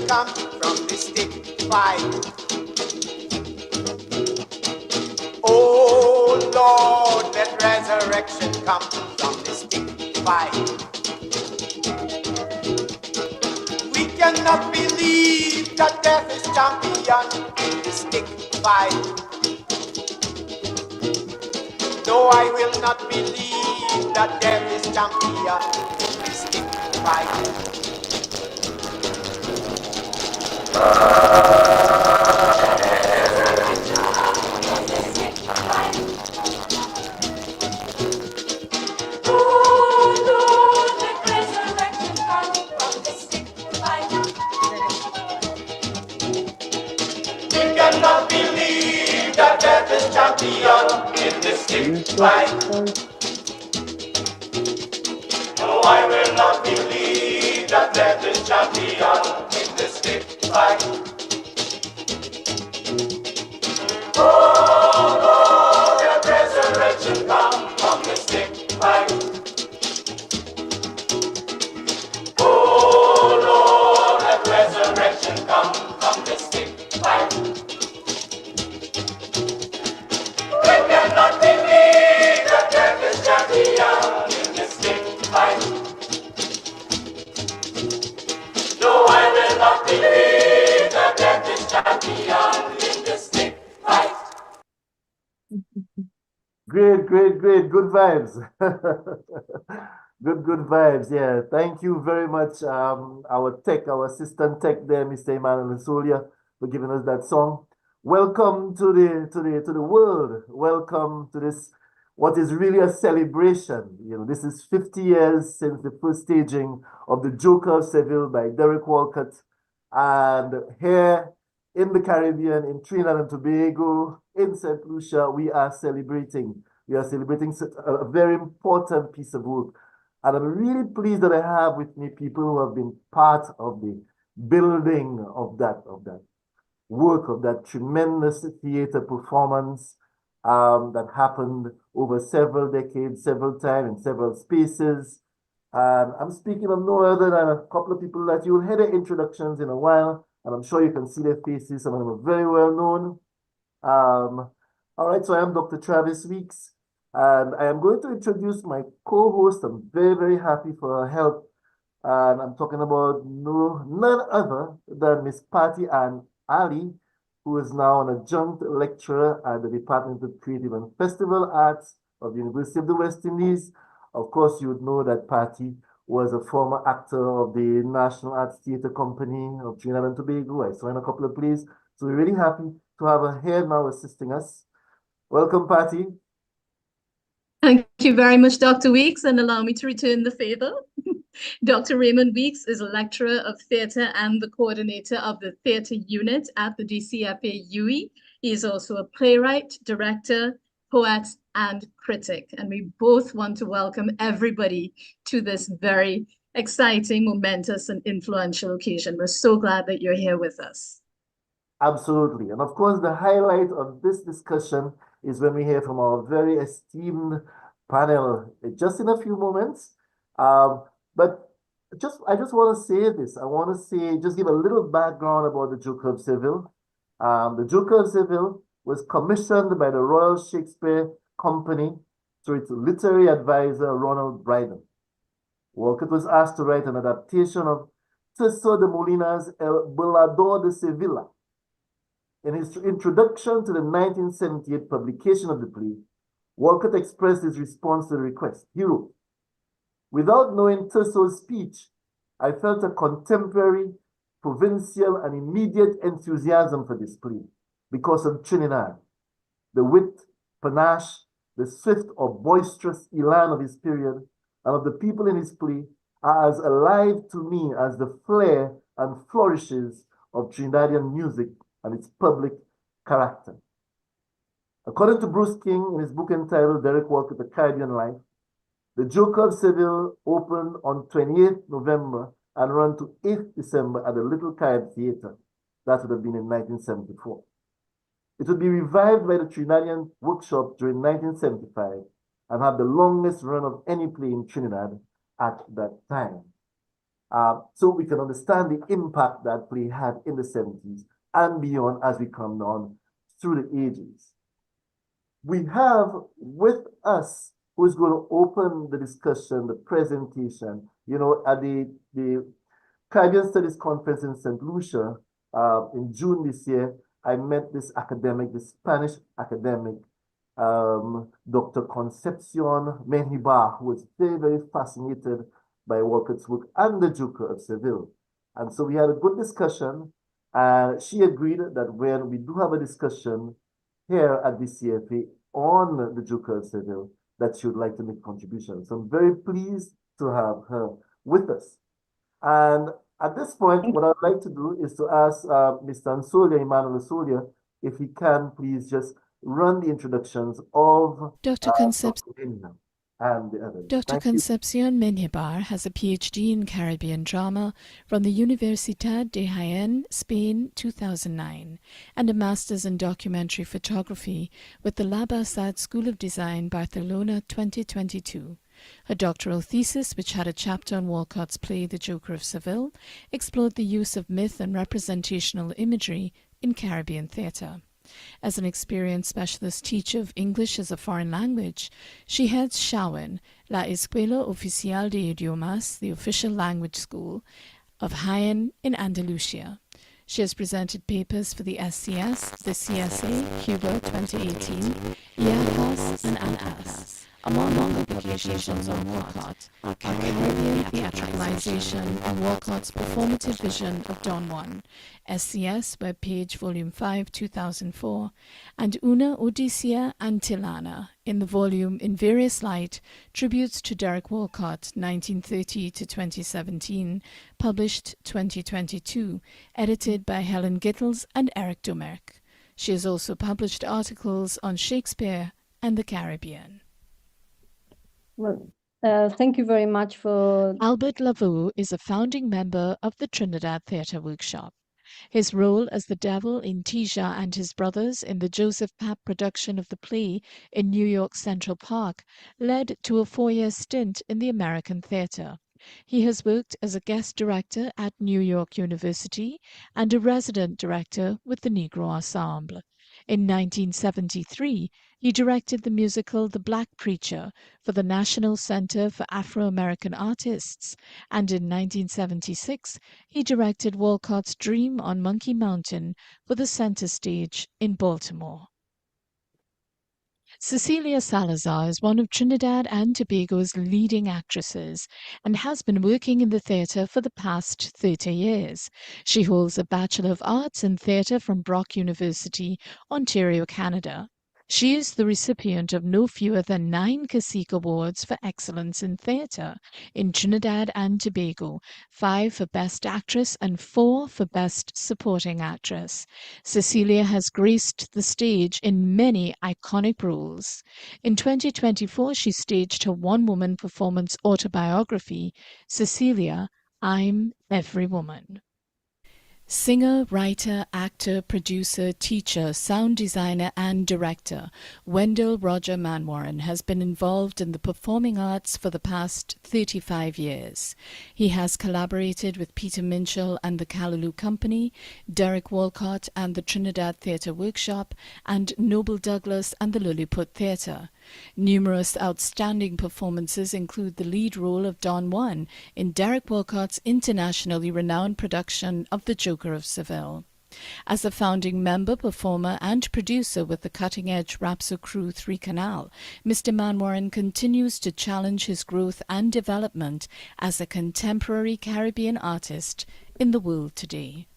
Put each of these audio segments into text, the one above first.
come from the stick fight. Oh Lord, let resurrection come from the stick fight. We cannot believe that death is champion in the stick fight. No, I will not believe that death is champion in the stick fight. Champion in the stick fight. No, I will not believe that death is champion in the stick fight. Oh Lord, let resurrection come from the stick fight. Oh Lord, let resurrection come from the stick fight. Not believe that death is champion in the stick fight. No, I will not believe that death is champion in the stick fight. Great, great, great. Good vibes. Good vibes. Yeah. Thank you very much, our assistant tech there, Mr. Emmanuel Solia, for giving us that song. Welcome to the world. Welcome to this, what is really a celebration. You know, this is 50 years since the first staging of the Joker of Seville by Derek Walcott. And here in the Caribbean, in Trinidad and Tobago, in St. Lucia, we are celebrating. We are celebrating a very important piece of work. And I'm really pleased that I have with me people who have been part of the building of that work, of that tremendous theater performance that happened over several decades, several times, in several spaces. And I'm speaking of no other than a couple of people that you will hear their introductions in a while, and I'm sure you can see their faces. Some of them are very well known. All right, so I am Dr. Travis Weeks, and I am going to introduce my co-host. I'm very, very happy for her help. And I'm talking about none other than Miss PattiAnne Ali, who is now an adjunct lecturer at the Department of Creative and Festival Arts of the University of the West Indies. Of course, you would know that Patti was a former actor of the National Arts Theatre Company of Trinidad and Tobago. I saw in a couple of plays. So we're really happy to have her here now assisting us. Welcome, Patti. Thank you very much, Dr. Weeks, and allow me to return the favor. Dr. Raymond Weeks is a lecturer of theatre and the coordinator of the theatre unit at the DCFA UE. He is also a playwright, director, poet, and critic. And we both want to welcome everybody to this very exciting, momentous, and influential occasion. We're so glad that you're here with us. Absolutely. And of course, the highlight of this discussion is when we hear from our very esteemed panel just in a few moments. But I just want to say this. I want to say, just give a little background about the Joker of Seville. The Joker of Seville was commissioned by the Royal Shakespeare Company through its literary advisor, Ronald Brydon. Walcott was asked to write an adaptation of Tirso de Molina's El Burlador de Sevilla. In his introduction to the 1978 publication of the play, Walcott expressed his response to the request. He wrote, "Without knowing Tirso's speech, I felt a contemporary, provincial, and immediate enthusiasm for this play because of Trinidad. The wit, panache, the swift or boisterous elan of his period and of the people in his play are as alive to me as the flair and flourishes of Trinidadian music and its public character." According to Bruce King, in his book entitled Derek Walcott, The Caribbean Life, the Joker of Seville opened on 28th November and ran to 8th December at the Little Carib Theatre. That would have been in 1974. It would be revived by the Trinidadian Workshop during 1975 and have the longest run of any play in Trinidad at that time. so we can understand the impact that play had in the 70s and beyond as we come on through the ages. We have with us who's going to open the discussion, the presentation, at the Caribbean Studies Conference in St. Lucia in June this year. I met this academic, this Spanish academic, Dr. Concepcion Mengibar, who was very, very fascinated by Walcott's work and the Joker of Seville. And so we had a good discussion. She agreed that when we do have a discussion here at the CFA on the Joker of Seville, that she would like to make a contribution. So I'm very pleased to have her with us. And at this point, what I'd like to do is to ask Mr. Emmanuel Ansolia, if he can please just run the introductions of Dr. and the others. Dr. Concepcion Mengibar has a PhD in Caribbean drama from the Universidad de Jaen, Spain, 2009, and a master's in documentary photography with the La Bassad School of Design, Barcelona, 2022. Her doctoral thesis, which had a chapter on Walcott's play The Joker of Seville, explored the use of myth and representational imagery in Caribbean theatre. As an experienced specialist teacher of English as a foreign language, she heads Jaen, La Escuela Oficial de Idiomas, the official language school of Jaen in Andalusia. She has presented papers for the SCS, the CSA, Cuba 2018, IACAS, and ANAS. Among publications on Walcott are Caribbean Theatricalization and Walcott's Performative Vision of Don Juan, SCS, webpage, volume 5, 2004, and Una Odisea Antillana, in the volume In Various Light, Tributes to Derek Walcott, 1930 to 2017, published 2022, edited by Helen Gittels and Eric Domerck. She has also published articles on Shakespeare and the Caribbean. Well, thank you very much for... Albert Veau is a founding member of the Trinidad Theatre Workshop. His role as the devil in Tija and His Brothers in the Joseph Papp production of the play in New York's Central Park led to a 4-year stint in the American theatre. He has worked as a guest director at New York University and a resident director with the Negro Ensemble. In 1973, he directed the musical The Black Preacher for the National Center for Afro-American Artists, and in 1976, he directed Walcott's Dream on Monkey Mountain for the Center Stage in Baltimore. Cecelia Salazar is one of Trinidad and Tobago's leading actresses and has been working in the theatre for the past 30 years. She holds a Bachelor of Arts in Theatre from Brock University, Ontario, Canada. She is the recipient of no fewer than 9 Cacique Awards for Excellence in Theatre in Trinidad and Tobago, 5 for Best Actress and 4 for Best Supporting Actress. Cecelia has graced the stage in many iconic roles. In 2024, she staged her one-woman performance autobiography, Cecelia, I'm Every Woman. Singer, writer, actor, producer, teacher, sound designer, and director, Wendel Roger Manwarren has been involved in the performing arts for the past 35 years. He has collaborated with Peter Minshall and the Callaloo Company, Derek Walcott and the Trinidad Theatre Workshop, and Noble Douglas and the Lilliput Theatre. Numerous outstanding performances include the lead role of Don Juan in Derek Walcott's internationally renowned production of The Joker of Seville. As a founding member, performer, and producer with the cutting-edge Rapso Crew 3 Canal, Mr. Manwarren continues to challenge his growth and development as a contemporary Caribbean artist in the world today.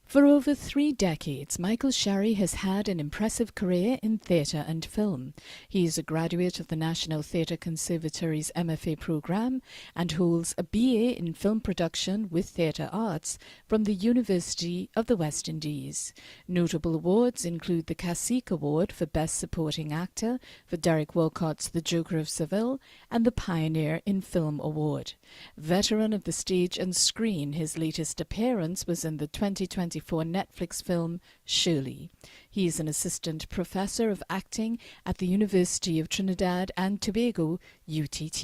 For over 3 decades, Michael Cherrie has had an impressive career in theatre and film. He is a graduate of the National Theatre Conservatory's MFA program and holds a BA in film production with theatre arts from the University of the West Indies. Notable awards include the Cacique Award for Best Supporting Actor for Derek Walcott's The Joker of Seville and the Pioneer in Film Award. Veteran of the stage and screen, his latest appearance was in the 2024 Netflix film Shirley. He is an assistant professor of acting at the University of Trinidad and Tobago, UTT.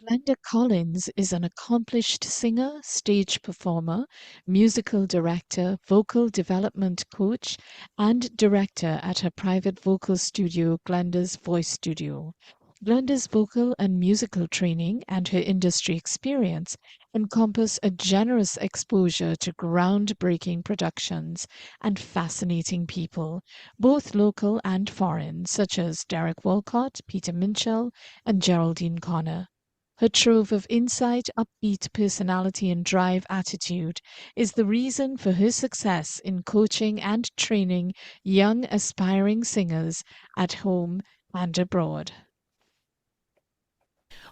Glenda Collins is an accomplished singer, stage performer, musical director, vocal development coach, and director at her private vocal studio, Glenda's Voice Studio. Glenda's vocal and musical training and her industry experience encompass a generous exposure to groundbreaking productions and fascinating people, both local and foreign, such as Derek Walcott, Peter Minshall, and Geraldine Connor. Her trove of insight, upbeat personality, and drive attitude is the reason for her success in coaching and training young aspiring singers at home and abroad.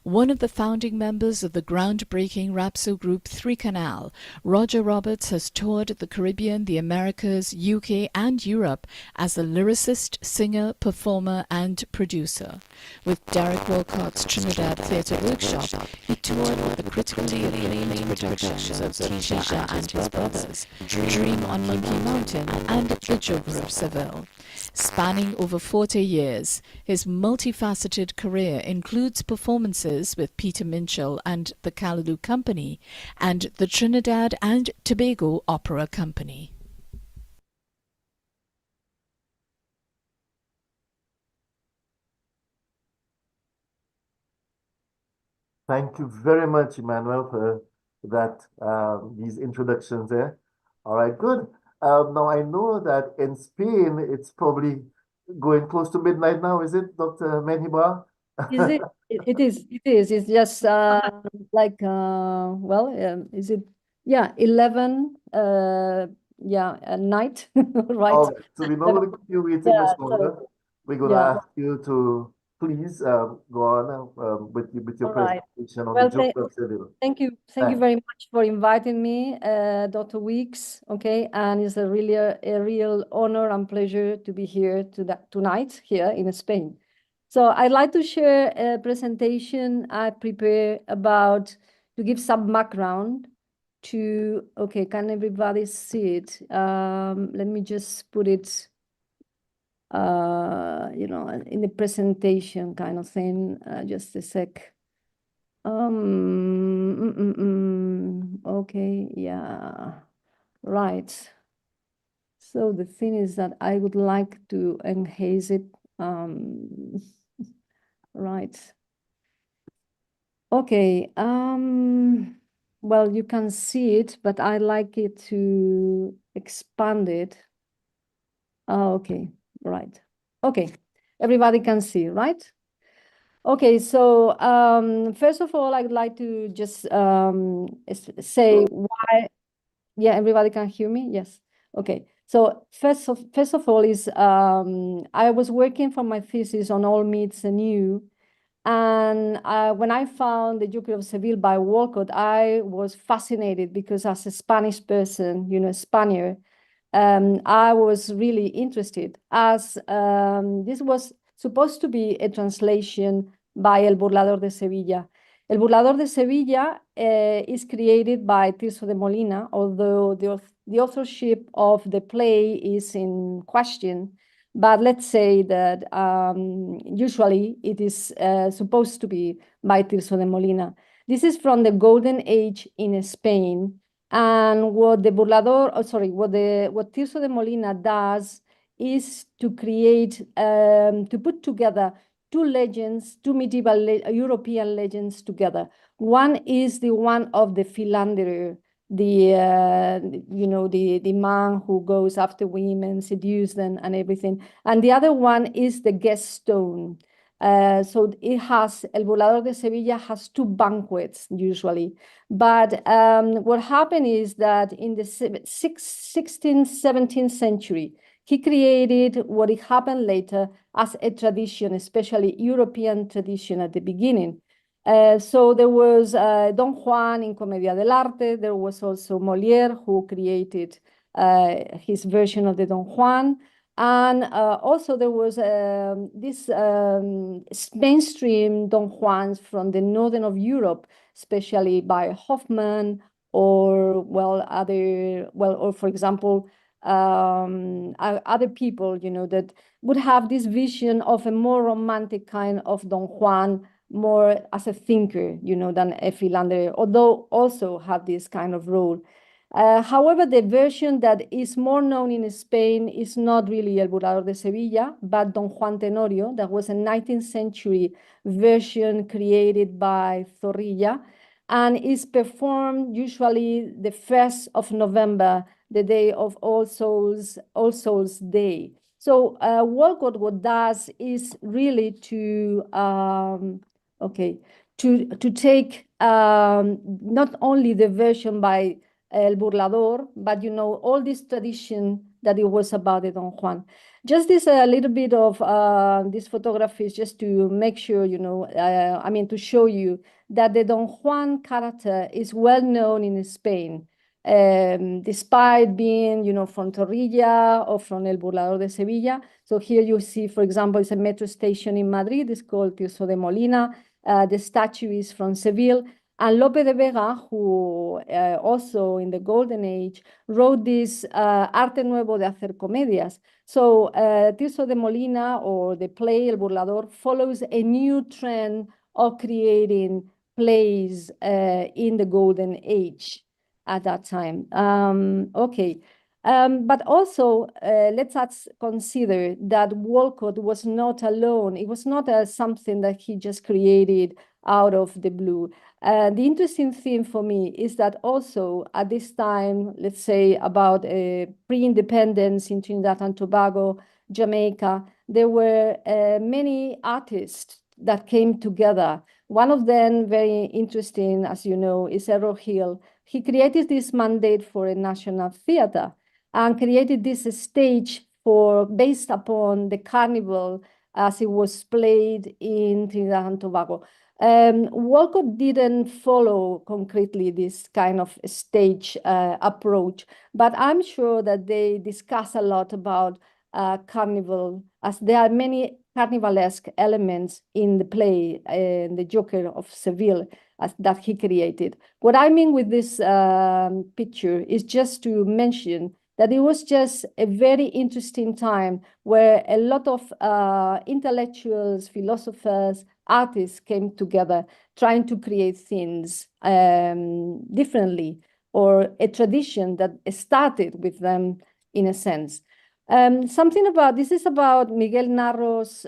One of the founding members of the groundbreaking Rapso group Three Canal, Roger Roberts has toured the Caribbean, the Americas, UK, and Europe as a lyricist, singer, performer, and producer. With Derek Walcott's Trinidad Theatre Workshop, he toured with the critically acclaimed productions of Keisha and his brothers, Dream on Monkey Mountain, and The Joker of Seville. Spanning over 40 years, his multifaceted career includes performances with Peter Minshall and the Callaloo Company and the Trinidad and Tobago Opera Company. Thank you very much, Emmanuel, for that these introductions there. All right, good. Now I know that in Spain it's probably going close to midnight now, is it, Dr. Mengibar? Is it? It is. It is. It's just like is it? Yeah, 11. Yeah, at night, right? All right, so we're not going to keep you waiting much longer. We're going to ask you to please go on with your presentation on the Joker of Seville. Thank you very much for inviting me, Dr. Weeks. Okay, and it's a real honor and pleasure to be here tonight here in Spain. So I'd like to share a presentation I prepared to give some background to. Okay, can everybody see it? Let me just put it. In the presentation kind of thing. Just a sec. Okay, yeah, right. So the thing is that I would like to enhance it. Right. Okay. Well, you can see it, but I like it to expand it. Okay. Right. Okay. Everybody can see, right? Okay. So first of all, I'd like to just say why. Yeah, everybody can hear me? Yes. Okay. So first of all is I was working for my thesis on All Meets Anew. And when I found The Joker of Seville by Walcott, I was fascinated because as a Spanish person, Spaniard, I was really interested as this was supposed to be a translation by El Burlador de Sevilla. El Burlador de Sevilla is created by Tirso de Molina, although the authorship of the play is in question. But let's say that usually it is supposed to be by Tirso de Molina. This is from the Golden Age in Spain. And what the Burlador, what Tirso de Molina does is to create, to put together two legends, two medieval European legends together. One is the one of the philanderer, the man who goes after women, seduce them and everything. And the other one is the guest stone. So it has, El Volador de Sevilla has two banquets usually. But what happened is that in the 16th, 17th century, he created what it happened later as a tradition, especially European tradition at the beginning. So there was Don Juan in Commedia dell'arte. There was also Molière, who created his version of the Don Juan. And also there was this mainstream Don Juans from the northern of Europe, especially by Hoffmann or for example, other people, that would have this vision of a more romantic kind of Don Juan more as a thinker, than a philanderer, although also had this kind of role. However, the version that is more known in Spain is not really El Burlador de Sevilla, but Don Juan Tenorio. That was a 19th century version created by Zorrilla, and is performed usually the 1st of November, the day of All Souls Day. So Walcott, what does is really to take not only the version by El Burlador, but all this tradition that it was about the Don Juan. Just this a little bit of these photographies, just to make sure, to show you that the Don Juan character is well known in Spain, despite being, from Zorrilla or from El Burlador de Sevilla. So here you see, for example, it's a metro station in Madrid. It's called Tirso de Molina. The statue is from Seville. And Lope de Vega, who also in the Golden Age wrote this Arte Nuevo de Hacer Comedias. So Tirso de Molina, or the play El Burlador, follows a new trend of creating plays in the Golden Age at that time. But also, let's consider that Walcott was not alone. It was not something that he just created out of the blue. The interesting thing for me is that also at this time, let's say about pre-independence in Trinidad and Tobago, Jamaica, there were many artists that came together. One of them, very interesting, as you know, is Errol Hill. He created this mandate for a national theater and created this stage based upon the carnival as it was played in Trinidad and Tobago. Walcott didn't follow concretely this kind of stage approach, but I'm sure that they discuss a lot about carnival, as there are many carnivalesque elements in the play, the Joker of Seville, that he created. What I mean with this picture is just to mention that it was just a very interesting time where a lot of intellectuals, philosophers, artists came together trying to create things differently, or a tradition that started with them in a sense. This is about Miguel Narro's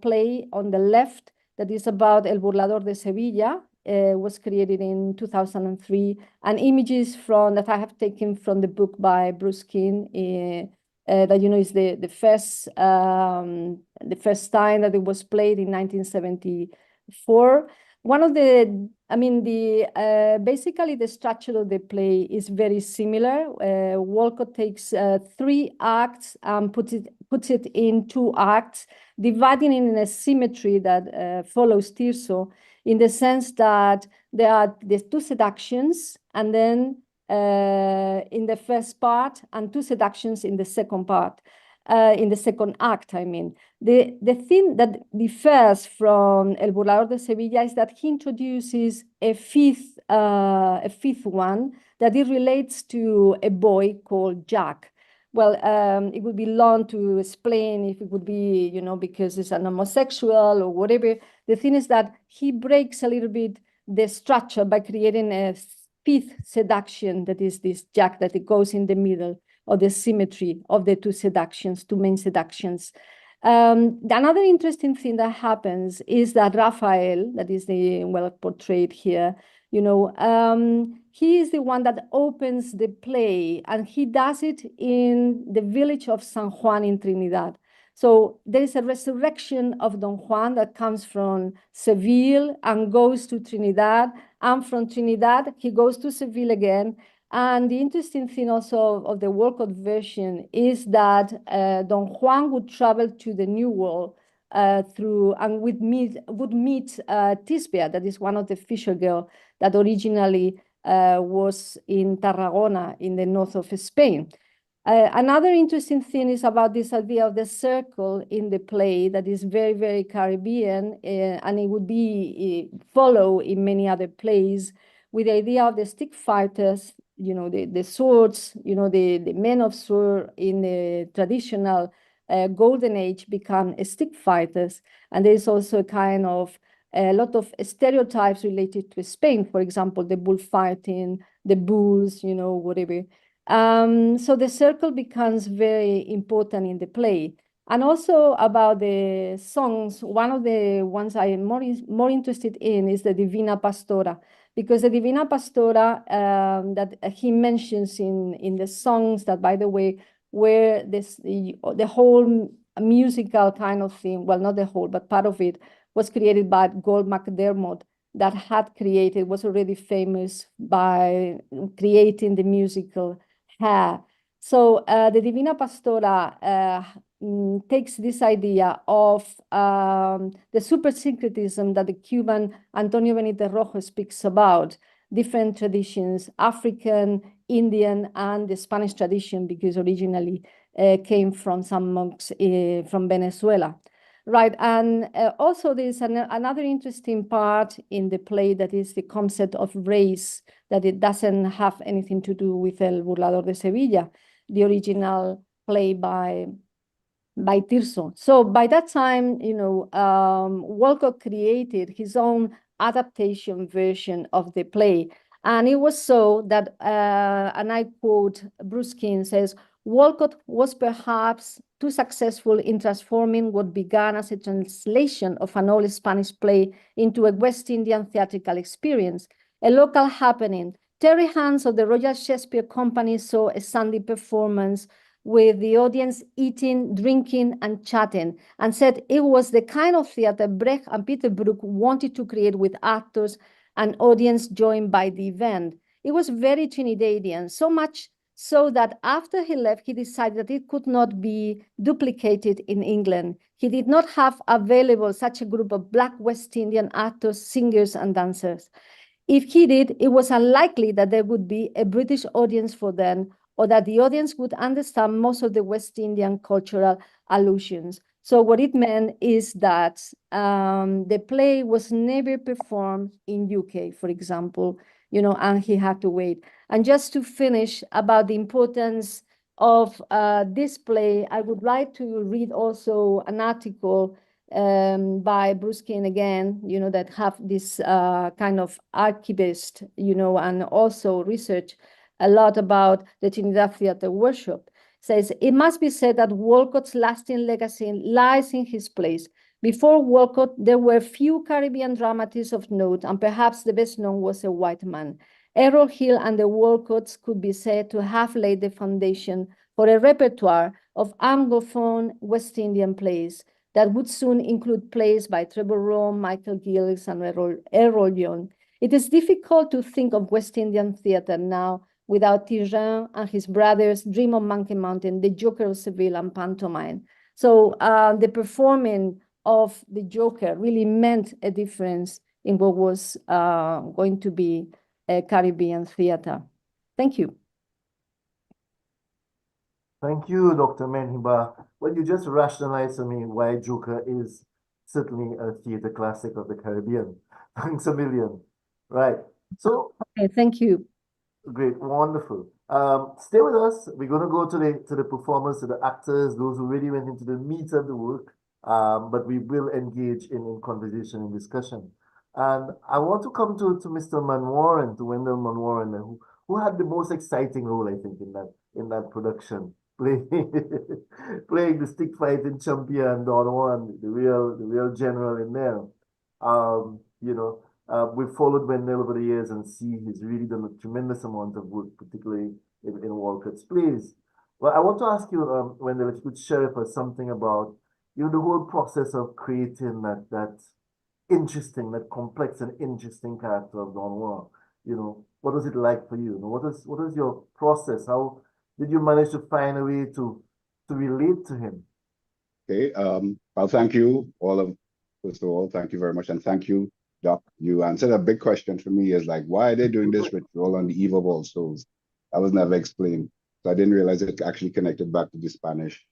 play on the left, that is about El Burlador de Sevilla. Was created in 2003, and images that I have taken from the book by Bruce King, that is the first time that it was played in 1974. Basically the structure of the play is very similar. Walcott takes 3 acts and puts it in 2 acts, dividing it in a symmetry that follows Tirso, in the sense that there are the 2 seductions, and then in the first part, and 2 seductions in the second part, in the second act, I mean. The thing that differs from El Burlador de Sevilla is that he introduces a fifth one, that it relates to a boy called Jack. Well, it would be long to explain if it would be, because it's an homosexual or whatever. The thing is that he breaks a little bit the structure by creating a 5th seduction, that is this Jack, that it goes in the middle of the symmetry of the 2 main seductions. Another interesting thing that happens is that Raphael, that is well portrayed here, he is the one that opens the play, and he does it in the village of San Juan in Trinidad. So there is a resurrection of Don Juan that comes from Seville and goes to Trinidad, and from Trinidad he goes to Seville again. And the interesting thing also of the Walcott version is that Don Juan would travel to the New World and would meet Tisbea, that is one of the fisher girls that originally was in Tarragona in the north of Spain. Another interesting thing is about this idea of the circle in the play that is very, very Caribbean, and it would be follow in many other plays, with the idea of the stick fighters, the swords, the men of sword in the traditional Golden Age become stick fighters. And there's also a kind of a lot of stereotypes related to Spain, for example, the bullfighting, the bulls, you know, whatever. So the circle becomes very important in the play. And also about the songs, one of the ones I am more interested in is the Divina Pastora, because the Divina Pastora that he mentions in the songs that, by the way, were the whole musical kind of thing, well, not the whole, but part of it was created by Gold McDermott, that was already famous by creating the musical Hair. So the Divina Pastora takes this idea of the super syncretism that the Cuban Antonio Benítez Rojo speaks about, different traditions, African, Indian, and the Spanish tradition, because originally came from some monks from Venezuela. Right, and also there's another interesting part in the play that is the concept of race, that it doesn't have anything to do with El Burlador de Sevilla, the original play by Tirso. So by that time, you know, Walcott created his own adaptation version of the play. And it was so that, and I quote, Bruce King says, Walcott was perhaps too successful in transforming what began as a translation of an old Spanish play into a West Indian theatrical experience, a local happening. Terry Hans of the Royal Shakespeare Company saw a Sunday performance with the audience eating, drinking, and chatting, and said it was the kind of theater Brecht and Peter Brook wanted to create, with actors and audience joined by the event. It was very Trinidadian, so much so that after he left, he decided that it could not be duplicated in England. He did not have available such a group of Black West Indian actors, singers, and dancers. If he did, it was unlikely that there would be a British audience for them, or that the audience would understand most of the West Indian cultural allusions. So what it meant is that the play was never performed in UK, for example, you know, and he had to wait. And just to finish about the importance of this play, I would like to read also an article by Bruce King again, you know, that have this kind of archivist, you know, and also research a lot about the Trinidad Theatre Workshop. Says, it must be said that Walcott's lasting legacy lies in his place. Before Walcott, there were few Caribbean dramatists of note, and perhaps the best known was a white man. Errol Hill and the Walcotts could be said to have laid the foundation for a repertoire of Anglophone West Indian plays that would soon include plays by Trevor Rome, Michael Gillis, and Errol Young. It is difficult to think of West Indian theatre now without Jaen and his brothers' Dream of Monkey Mountain, The Joker of Seville, and pantomime. So the performing of the Joker really meant a difference in what was going to be a Caribbean theater. Thank you. Thank you, Dr. Mengibar. Well, you just rationalized for me why Joker is certainly a theater classic of the Caribbean. Thanks a million. Right. So, okay, thank you. Great, wonderful. Stay with us. We're going to go to the performers, to the actors, those who really went into the meat of the work. But we will engage in conversation and discussion. And I want to come to Mr. Manwarren, to Wendel Manwarren, who had the most exciting role, I think, in that production, playing the stick fighting champion Don Juan, the real general in there. You know. We've followed Wendel over the years and see he's really done a tremendous amount of work, particularly in Walcott's plays. Well, I want to ask you, Wendel, if you could share with us something about, you know, the whole process of creating that interesting, that complex and interesting character of Don Juan. You know, what was it like for you? You know, what is your process? How did you manage to find a way to relate to him? Okay. Well, thank you first of all, thank you very much, and thank you, Doc. You answered a big question for me, is like, why are they doing this ritual on the Eve of All Souls? That was never explained. So I didn't realize it actually connected back to the Spanish.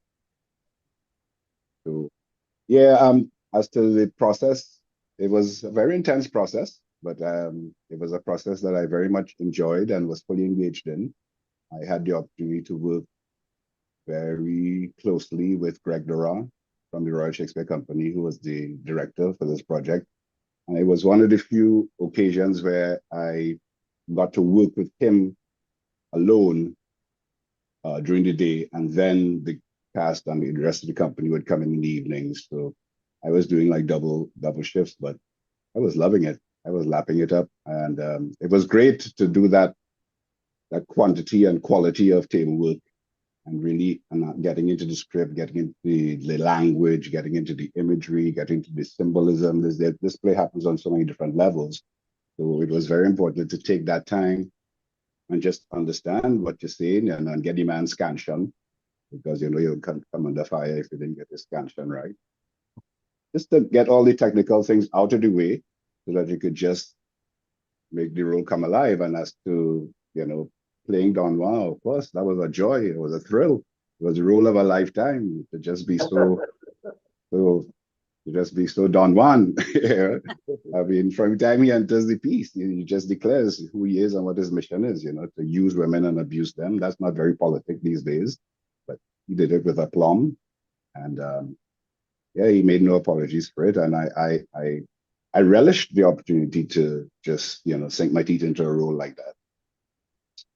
So yeah, as to the process, it was a very intense process, but it was a process that I very much enjoyed and was fully engaged in. I had the opportunity to work very closely with Greg Durand from the Royal Shakespeare Company, who was the director for this project. And it was one of the few occasions where I got to work with him alone during the day, and then the cast and the rest of the company would come in the evenings. So I was doing like double shifts, but I was loving it. I was lapping it up, and it was great to do that quantity and quality of table work, and really getting into the script, getting into the language, getting into the imagery, getting into the symbolism. This play happens on so many different levels. So it was very important to take that time and just understand what you're saying, and get the man's scansion, because you'll come under fire if you didn't get the scansion right. Just to get all the technical things out of the way so that you could just make the role come alive. And as to, playing Don Juan, of course, that was a joy. It was a thrill. It was the role of a lifetime to just be so Don Juan. I mean, from the time he enters the piece, he just declares who he is and what his mission is, to use women and abuse them. That's not very politic these days, but he did it with aplomb. And he made no apologies for it. And I relished the opportunity to just, sink my teeth into a role like that.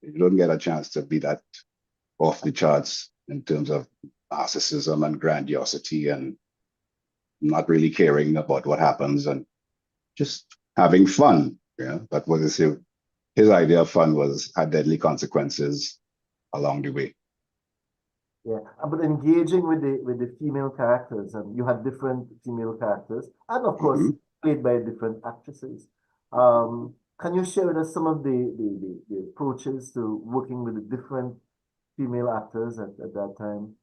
You don't get a chance to be that off the charts in terms of narcissism and grandiosity and not really caring about what happens and just having fun. That was his idea of fun had deadly consequences along the way. Yeah, but engaging with the female characters, and you had different female characters, and of course played by different actresses. Can you share with us some of the approaches to working with the different female actors at that time?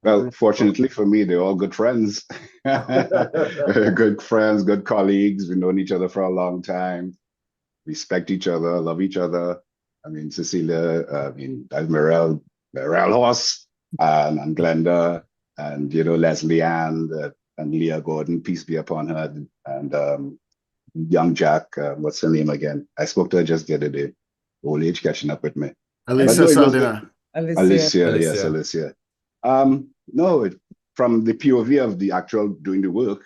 Well, fortunately for me, they're all good friends. Good friends, good colleagues. We've known each other for a long time. Respect each other, love each other. I mean, Cecelia, that's Mirelle Horse, and Glenda, and Leslie Ann, and Leah Gordon, peace be upon her, and young Jack, what's her name again? I spoke to her just the other day. Old age catching up with me. Alicia Saldana. Alicia, yes, Alicia. No, from the POV of the actual doing the work,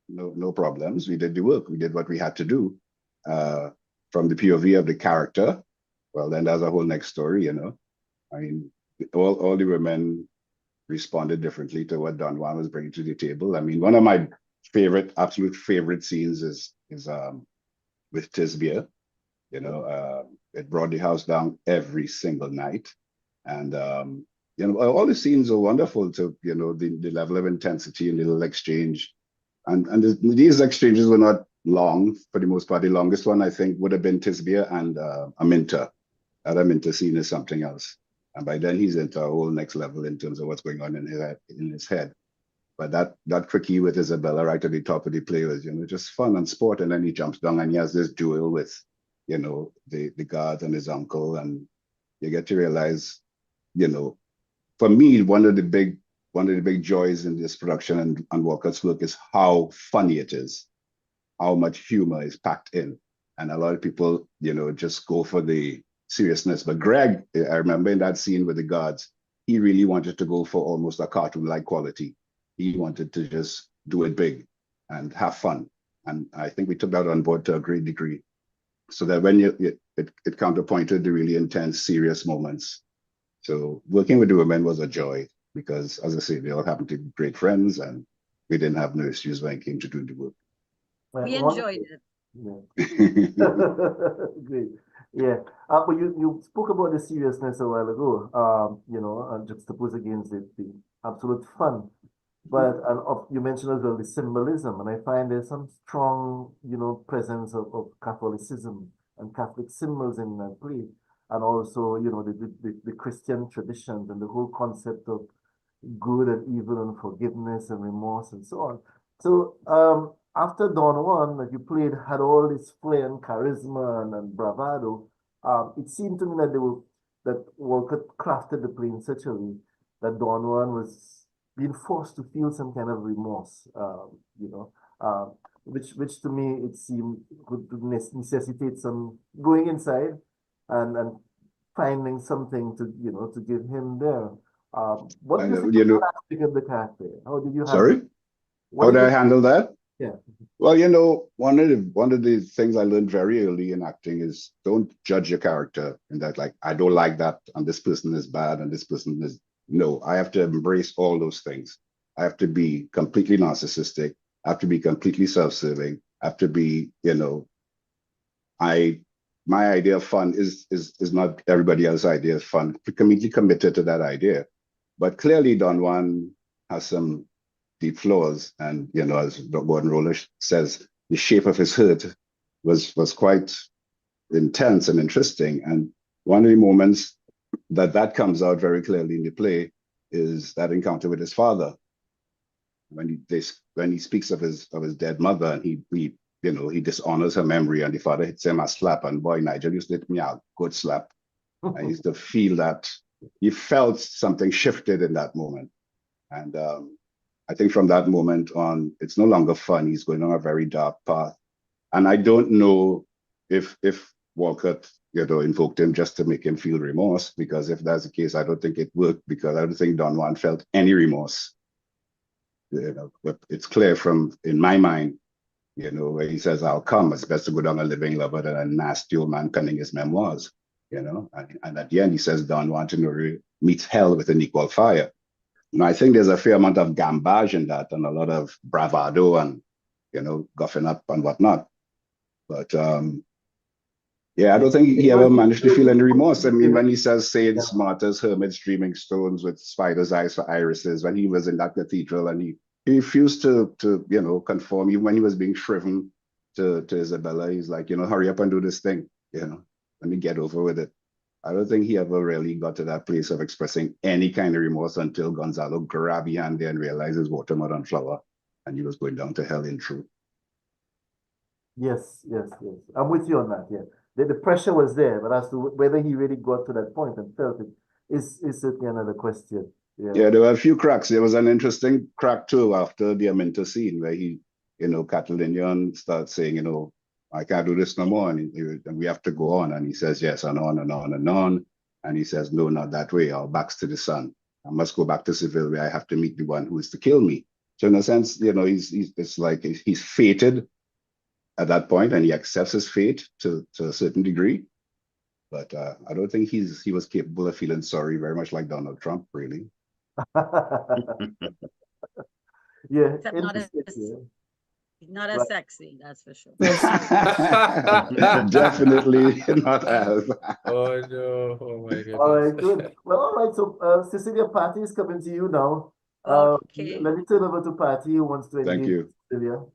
no problems. We did the work. We did what we had to do. From the POV of the character, well, then there's a whole next story, I mean, all the women responded differently to what Don Juan was bringing to the table. I mean, one of my absolute favorite scenes is with Tisbia. It brought the house down every single night. And all the scenes are wonderful to, the level of intensity and little exchange. And these exchanges were not long for the most part. The longest one, I think, would have been Tisbia and Aminta. That Aminta scene is something else. And by then he's into a whole next level in terms of what's going on in his head. But that quickie with Isabella right at the top of the play was, just fun and sport. And then he jumps down and he has this duel with, the guard and his uncle. And you get to realize, for me, one of the big joys in this production and Walcott's work is how funny it is, how much humor is packed in. And a lot of people, just go for the seriousness. But Greg, I remember in that scene with the guards, he really wanted to go for almost a cartoon-like quality. He wanted to just do it big and have fun. And I think we took that on board to a great degree. So that when it counterpointed the really intense, serious moments. So working with the women was a joy because, as I say, they all happened to be great friends and we didn't have no issues when it came to doing the work. We enjoyed it. Yeah. Great. Yeah. But you spoke about the seriousness a while ago, and juxtaposed against the absolute fun. But you mentioned as well the symbolism, and I find there's some strong, presence of Catholicism and Catholic symbols in that play, and also, the Christian traditions and the whole concept of good and evil and forgiveness and remorse and so on. So after Don Juan, that you played, had all this flair and charisma and bravado. It seemed to me that Walcott crafted the play in such a way that Don Juan was being forced to feel some kind of remorse, which to me it seemed could necessitate some going inside and finding something to give him there. What do you think of the character? How did you handle? Sorry? How did I handle that? Yeah. Well, you know, one of the things I learned very early in acting is don't judge your character and that like I don't like that and this person is bad and this person is no. I have to embrace all those things. I have to be completely narcissistic. I have to be completely self-serving. I have to be, you know, I my idea of fun is not everybody else's idea of fun. Completely committed to that idea. But clearly Don Juan has some deep flaws. And you know, as Gordon Rolish says, the shape of his hurt was quite intense and interesting. And one of the moments that comes out very clearly in the play is that encounter with his father when he speaks of his dead mother and he you know he dishonors her memory and the father hits him a slap and boy Nigel used to hit me a good slap. I used to feel that he felt something shifted in that moment. And I think from that moment on, it's no longer fun. He's going on a very dark path. And I don't know if Walcott, you know, invoked him just to make him feel remorse, because if that's the case, I don't think it worked, because I don't think Don Juan felt any remorse. You know, but it's clear from, in my mind, you know, where he says, I'll come, it's best to go down a living lover than a nasty old man penning his memoirs, you know. And at the end, he says, Don Juan meets hell with an equal fire. And I think there's a fair amount of gambage in that and a lot of bravado and, you know, guffing up and whatnot. But yeah, I don't think he ever managed to feel any remorse. I mean, when he says saints, martyrs, hermits, dreaming stones with spiders' eyes for irises, when he was in that cathedral and he refused to you know, conform, even when he was being shriven to Isabella, he's like, you know, hurry up and do this thing, you know, let me get over with it. I don't think he ever really got to that place of expressing any kind of remorse until Gonzalo grabbed his hand there and realized his watermelon flower and he was going down to hell in truth. Yes. I'm with you on that. Yeah. The pressure was there, but as to whether he really got to that point and felt it is certainly another question. Yeah, there were a few cracks. There was an interesting crack too after the Aminta scene where he, you know, Catalinian starts saying, you know, I can't do this no more, and we have to go on. And he says yes, and on and on and on. And he says, no, not that way. Our backs to the sun. I must go back to Seville where I have to meet the one who is to kill me. So in a sense, you know, it's like he's fated at that point, and he accepts his fate to a certain degree. But I don't think he was capable of feeling sorry, very much like Donald Trump, really. Yeah, Except not as, not as sexy, that's for sure. Definitely not as. Oh no! Oh my goodness. All right, good. Well, all right. So, Cecelia, Patti is coming to you now. Okay. Let me turn over to Patti, who wants to engage. Thank you. Cecelia.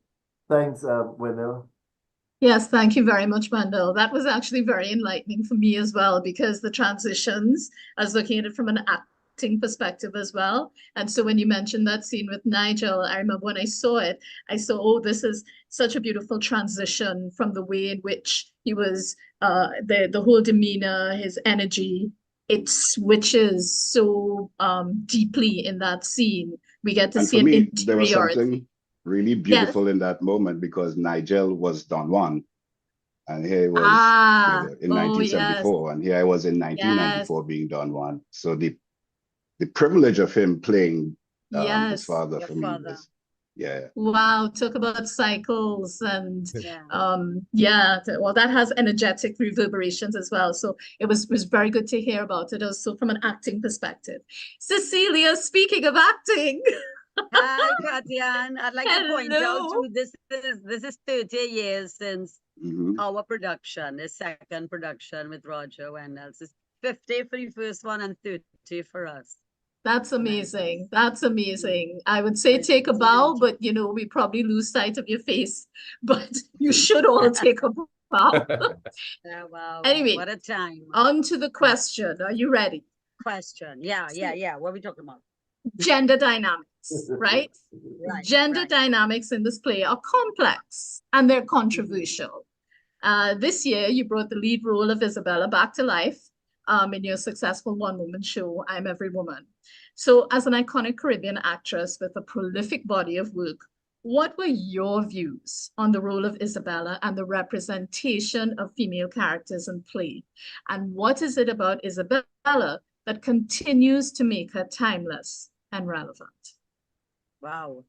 Thanks, Wendel. Yes, thank you very much, Wendel. That was actually very enlightening for me as well, because the transitions, I was looking at it from an acting perspective as well. And so when you mentioned that scene with Nigel, I remember when I saw it, I saw, oh, this is such a beautiful transition from the way in which he was, the whole demeanor, his energy, it switches so deeply in that scene. We get to see an interiority. There was something really beautiful in that moment, because Nigel was Don Juan, and here he was in 1974, and here I was in 1994 being Don Juan. So the privilege of him playing his father for me was, wow, talk about cycles. And well, that has energetic reverberations as well. So it was very good to hear about it also from an acting perspective. Cecelia, speaking of acting. Hi, PattiAnne. I'd like to point out too, this is 30 years since our production, the second production with Roger Wendel. It's 50 for the first one and 30 for us. That's amazing. That's amazing. I would say take a bow, but you know, we probably lose sight of your face. But you should all take a bow. Yeah, wow. Anyway, what a time. On to the question. Are you ready? Question. Yeah. What are we talking about? Gender dynamics, right? Gender dynamics in this play are complex and they're controversial. This year, you brought the lead role of Isabella back to life in your successful one-woman show, I'm Every Woman. So as an iconic Caribbean actress with a prolific body of work, what were your views on the role of Isabella and the representation of female characters in play? And what is it about Isabella that continues to make her timeless and relevant? Wow.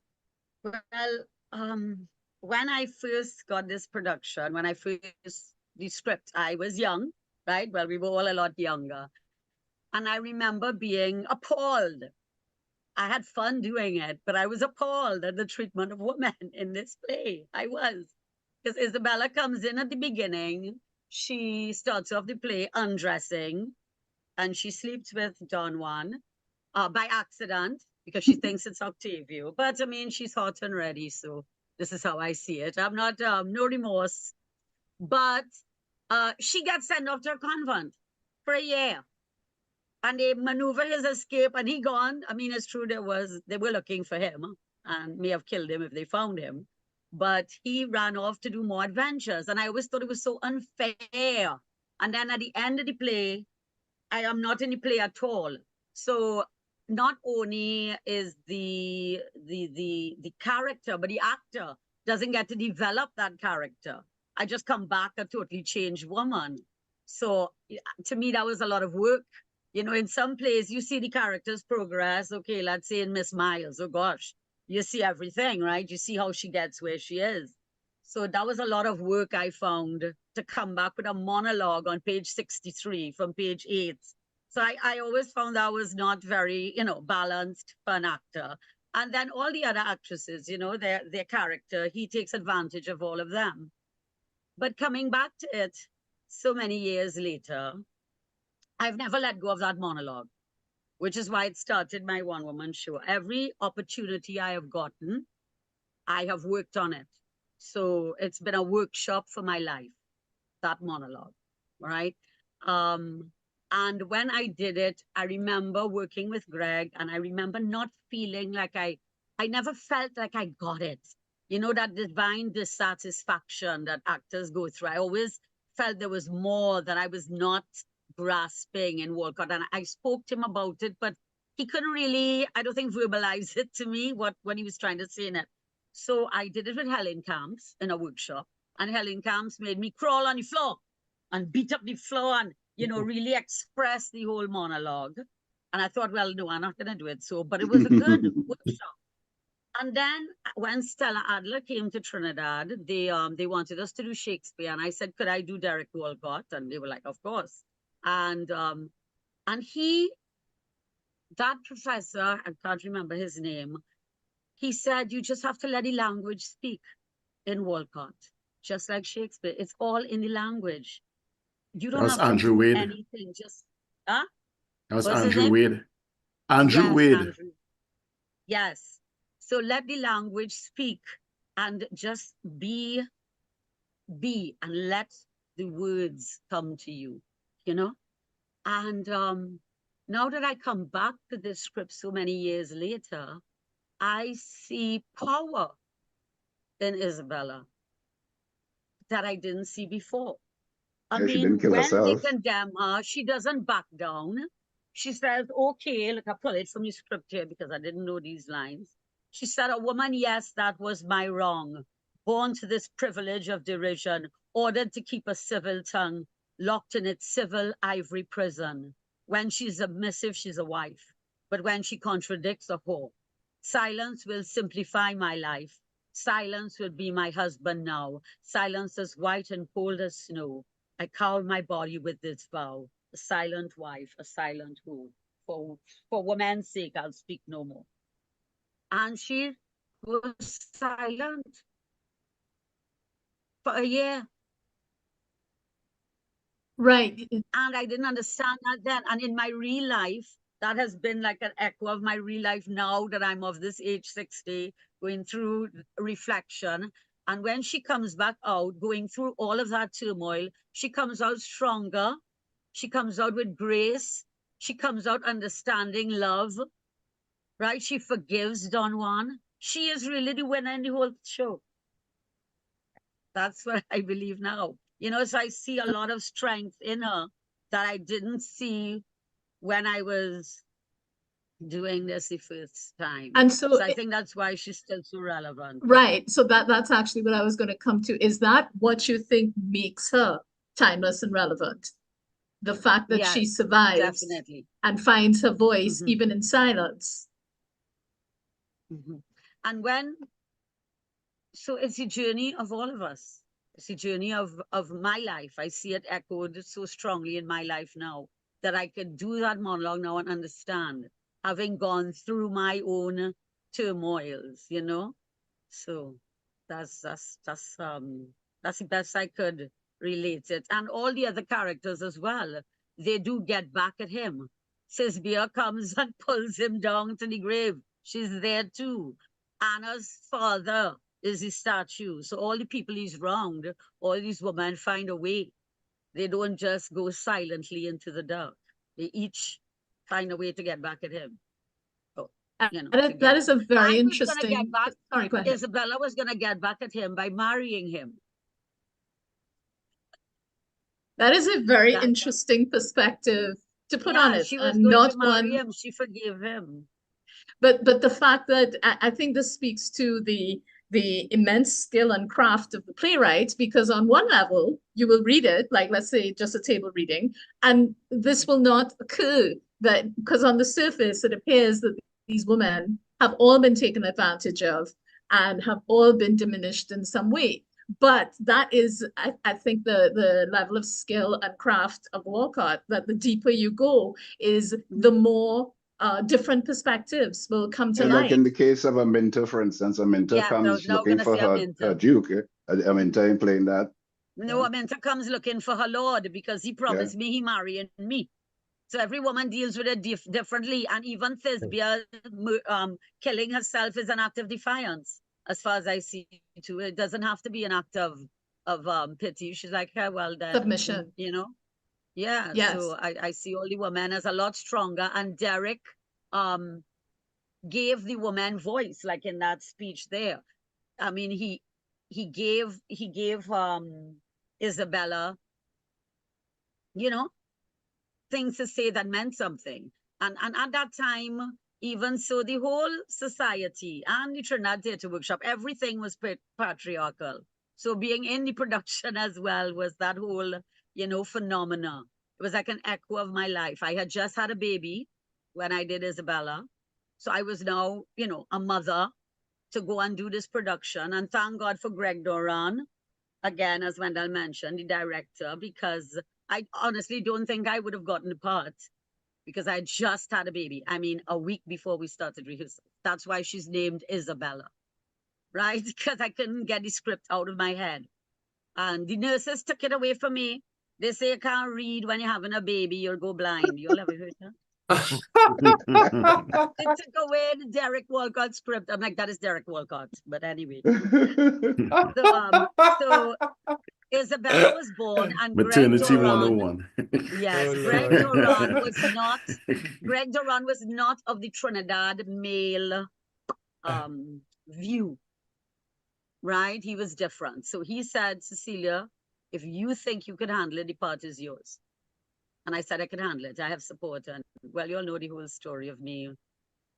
Well, when I first got this production, when I first the script, I was young, right? Well, we were all a lot younger. And I remember being appalled. I had fun doing it, but I was appalled at the treatment of women in this play. I was. Because Isabella comes in at the beginning. She starts off the play undressing, and she sleeps with Don Juan by accident because she thinks it's Octavio. But I mean, she's hot and ready, so this is how I see it. I'm not, no remorse. But she gets sent off to a convent for a year. And they maneuver his escape, and he gone. I mean, it's true they were looking for him and may have killed him if they found him. But he ran off to do more adventures. And I always thought it was so unfair. And then at the end of the play, I am not in the play at all. So not only is the character, but the actor doesn't get to develop that character. I just come back a totally changed woman. So to me, that was a lot of work. You know, in some plays, you see the characters progress. Okay, let's say in Miss Miles, oh gosh, you see everything, right? You see how she gets where she is. So that was a lot of work I found to come back with a monologue on page 63 from page 8. So I always found that was not very, you know, balanced for an actor. And then all the other actresses, you know, their character, he takes advantage of all of them. But coming back to it so many years later, I've never let go of that monologue, which is why it started my one-woman show. Every opportunity I have gotten, I have worked on it. So it's been a workshop for my life, that monologue, right? And when I did it, I remember working with Greg, and I remember not feeling like I never felt like I got it. You know, that divine dissatisfaction that actors go through. I always felt there was more that I was not grasping in Walcott. And I spoke to him about it, but he couldn't really, I don't think, verbalize it to me, what he was trying to say in it. So I did it with Helen Camps in a workshop, and Helen Camps made me crawl on the floor and beat up the floor and, you know, really express the whole monologue. And I thought, well, no, I'm not going to do it. So, but it was a good workshop. And then when Stella Adler came to Trinidad, they wanted us to do Shakespeare. And I said, could I do Derek Walcott? And they were like, of course. And that professor, I can't remember his name, he said, you just have to let the language speak in Walcott, just like Shakespeare. It's all in the language. You don't have Andrew to do Wade. anything, just, huh? That was What's his Andrew name? Wade. Andrew Wade. Andrew. Yes. So let the language speak and just be, and let the words come to you, you know? And now that I come back to this script so many years later, I see power in Isabella that I didn't see before. I mean, when they condemn her, she doesn't back down. She says, okay, look, I pull it from the script here because I didn't know these lines. She said, a woman, yes, that was my wrong. Born to this privilege of derision, ordered to keep a civil tongue, locked in its civil ivory prison. When she's submissive, she's a wife. But when she contradicts, a whore. Silence will simplify my life. Silence will be my husband now. Silence as white and cold as snow. I cowl my body with this vow. A silent wife, a silent whore. For woman's sake, I'll speak no more. And she was silent for a year. Right. And I didn't understand that then. And in my real life, that has been like an echo of my real life now that I'm of this age 60, going through reflection. And when she comes back out, going through all of that turmoil, she comes out stronger. She comes out with grace. She comes out understanding love, right? She forgives Don Juan. She is really the winner in the whole show. That's what I believe now. You know, so I see a lot of strength in her that I didn't see when I was doing this the first time. And so I think that's why she's still so relevant. Right. So that's actually what I was going to come to. Is that what you think makes her timeless and relevant? The fact that she survives definitely. And finds her voice even in silence. And when so it's the journey of all of us. It's the journey of my life. I see it echoed so strongly in my life now that I could do that monologue now and understand, having gone through my own turmoils, you know. So that's the best I could relate it. And all the other characters as well, they do get back at him. Cisbia comes and pulls him down to the grave. She's there too. Anna's father is his statue. So all the people he's wronged, all these women find a way. They don't just go silently into the dark. They each find a way to get back at him. So, you know, that is a very interesting. Sorry, go ahead. Isabella was going to get back at him by marrying him. That is a very interesting perspective to put on it. She was and going not to marry one. him. She forgave him. But the fact that I think this speaks to the immense skill and craft of the playwright, because on one level you will read it, like let's say just a table reading, and this will not occur, that because on the surface it appears that these women have all been taken advantage of and have all been diminished in some way. But that is, I think, the level of skill and craft of Walcott, that the deeper you go is the more different perspectives will come to light. Like in the case of Aminta, for instance, Aminta comes looking for her Duke. Aminta ain't playing that. No, Aminta comes looking for her lord because he promised me he marrying me. So every woman deals with it differently. And even Thisbia killing herself is an act of defiance, as far as I see too. It doesn't have to be an act of pity. She's like, hey, well then. Submission. You know? Yeah, yes. So I see all the women as a lot stronger. And Derek gave the woman voice, like in that speech there. I mean, he gave Isabella, you know, things to say that meant something. And at that time, even so, the whole society and the Trinidad Theatre Workshop, everything was patriarchal. So being in the production as well was that whole, you know, phenomena. It was like an echo of my life. I had just had a baby when I did Isabella. So I was now, you know, a mother to go and do this production. And thank God for Greg Doran, again, as Wendel mentioned, the director, because I honestly don't think I would have gotten the part because I just had a baby. I mean, a week before we started rehearsal. That's why she's named Isabella, right? Because I couldn't get the script out of my head. And the nurses took it away from me. They say you can't read when you're having a baby, you'll go blind. You'll ever heard that? They took away the Derek Walcott script. I'm like, that is Derek Walcott. But anyway. So Isabella was born and Maternity Greg Doran, 101. Yes, Oh, Greg Lord. Doran was not of the Trinidad male view, right? He was different. So he said, Cecelia, if you think you can handle it, the part is yours. And I said, I can handle it. I have support. And well, you all know the whole story of me.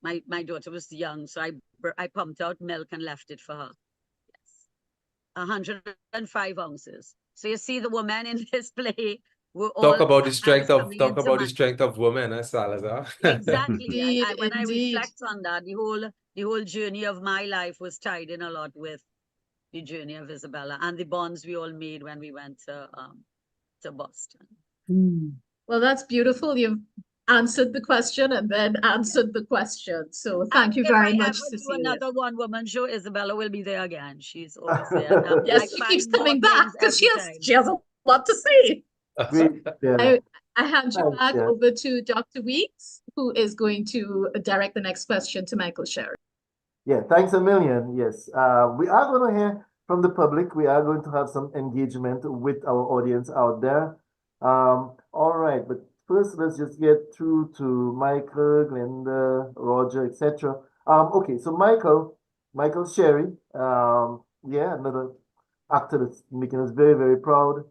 My daughter was young, so I pumped out milk and left it for her. Yes. 105 ounces. So you see the women in this play were all Talk about the strength of women, Salazar. Exactly. When I Indeed. reflect on that, the whole journey of my life was tied in a lot with the journey of Isabella and the bonds we all made when we went to Boston. Well, that's beautiful. You've answered the question and then answered the question. So thank you very much, Cecelia. If I ever do another one-woman show, Isabella will be there again. She's always there. Yes, she keeps coming back because she has a lot to say. Yeah. I hand you back over to Dr. Weeks, who is going to direct the next question to Michael Cherrie. Yeah, thanks a million. Yes, we are going to hear from the public. We are going to have some engagement with our audience out there. All right, but first let's just get through to Michael, Glenda, Roger, etc. Okay, so Michael Cherrie, yeah, another actor that's making us very, very proud.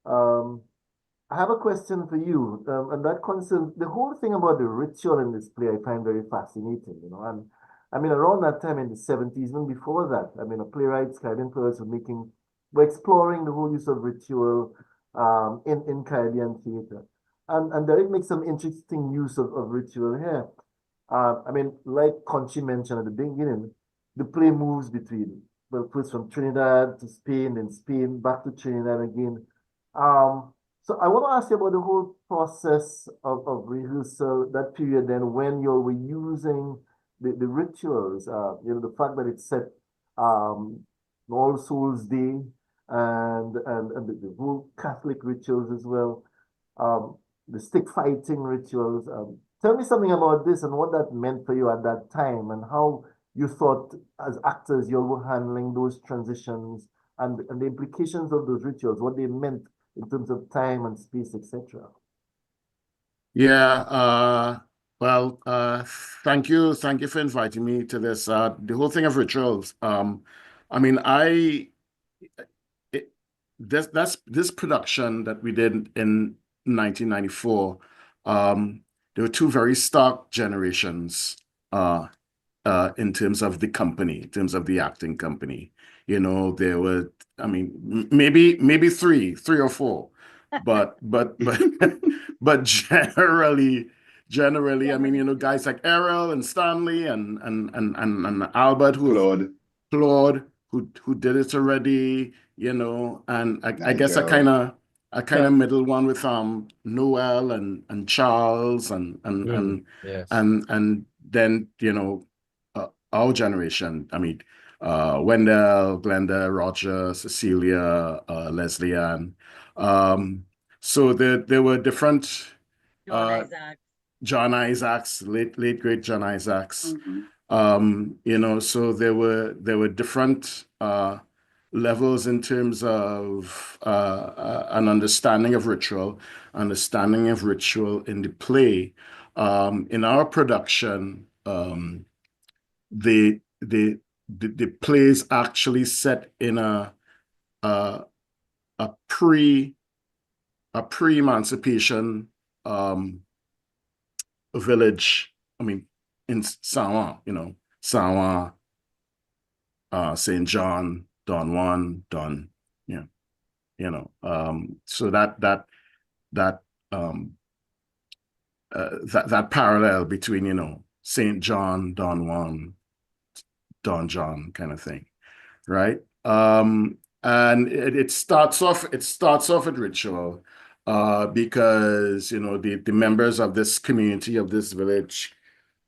I have a question for you, and that concerns the whole thing about the ritual in this play. I find very fascinating, you know, and I mean, around that time in the 70s, even before that, I mean, playwrights, Caribbean playwrights were exploring the whole use of ritual in Caribbean theater. And Derek makes some interesting use of ritual here. I mean, like Conchi mentioned at the beginning, the play moves between well, first from Trinidad to Spain, then Spain back to Trinidad again. So I want to ask you about the whole process of rehearsal, that period then when you were using the rituals, the fact that it's set All Souls Day and the whole Catholic rituals as well, the stick fighting rituals. Tell me something about this and what that meant for you at that time and how you thought as actors you were handling those transitions and the implications of those rituals, what they meant in terms of time and space, etc. Yeah, thank you for inviting me to this. The whole thing of rituals. I mean, this production that we did in 1994. There were two very stark generations in terms of the company, in terms of the acting company. There were, I mean, maybe three or four, but but generally, I mean, guys like Errol and Stanley and Albert Claude who did it already, and I guess a kind of middle one with Noel and Charles and Yes. and then our generation. I mean, Wendel, Glenda, Roger, Cecelia, Leslie Ann. So there were different John Isaacs, late great John Isaacs. So there were different levels in terms of an understanding of ritual in the play. In our production, the plays actually set in a pre-emancipation village. I mean, in San Juan, St. John, Don Juan, so that parallel between St. John, Don Juan, Don John kind of thing, right? And it starts off at ritual, because the members of this community, of this village,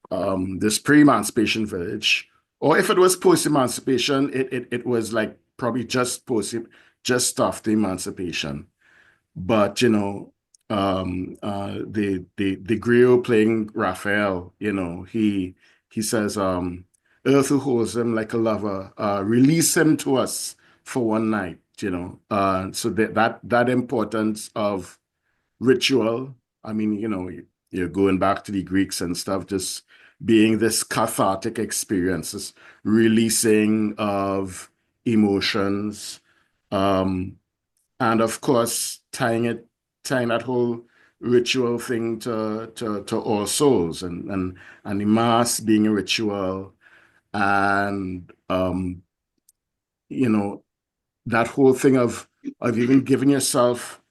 this pre-emancipation village, or if it was post-emancipation, it was like probably just after emancipation. But the griot playing Raphael, he says, Earth who holds him like a lover, release him to us for one night, so that importance of ritual. I mean, you're going back to the Greeks and stuff, just being this cathartic experience, this releasing of emotions, and of course tying that whole ritual thing to All Souls and the Mass being a ritual, and that whole thing of even giving yourself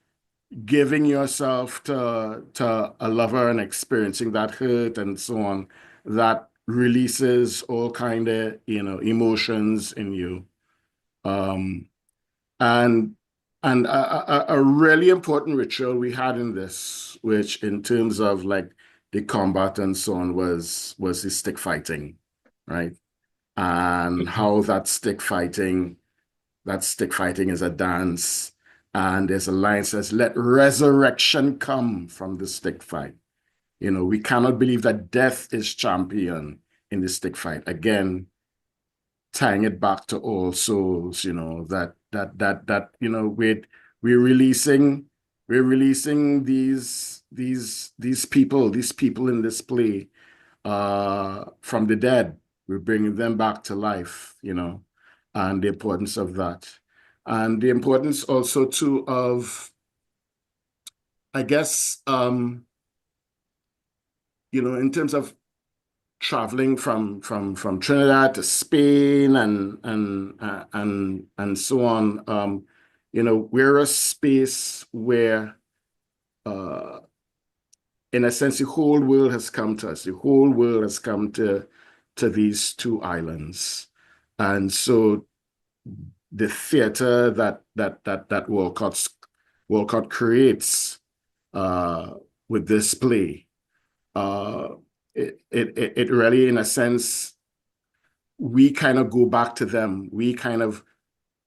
to a lover and experiencing that hurt and so on, that releases all kind of emotions in you, and a really important ritual we had in this, which in terms of like the combat and so on, was the stick fighting, right? And how that stick fighting is a dance. And there's a line that says, let resurrection come from the stick fight. We cannot believe that death is champion in the stick fight. Again, tying it back to All Souls, that we're releasing these people in this play from the dead. We're bringing them back to life, and the importance of that. And the importance also too of, I guess, in terms of traveling from Trinidad to Spain and so on, we're a space where, in a sense, the whole world has come to us. The whole world has come to these two islands, and so the theater that Walcott creates with this play. It really, in a sense, we kind of go back to them.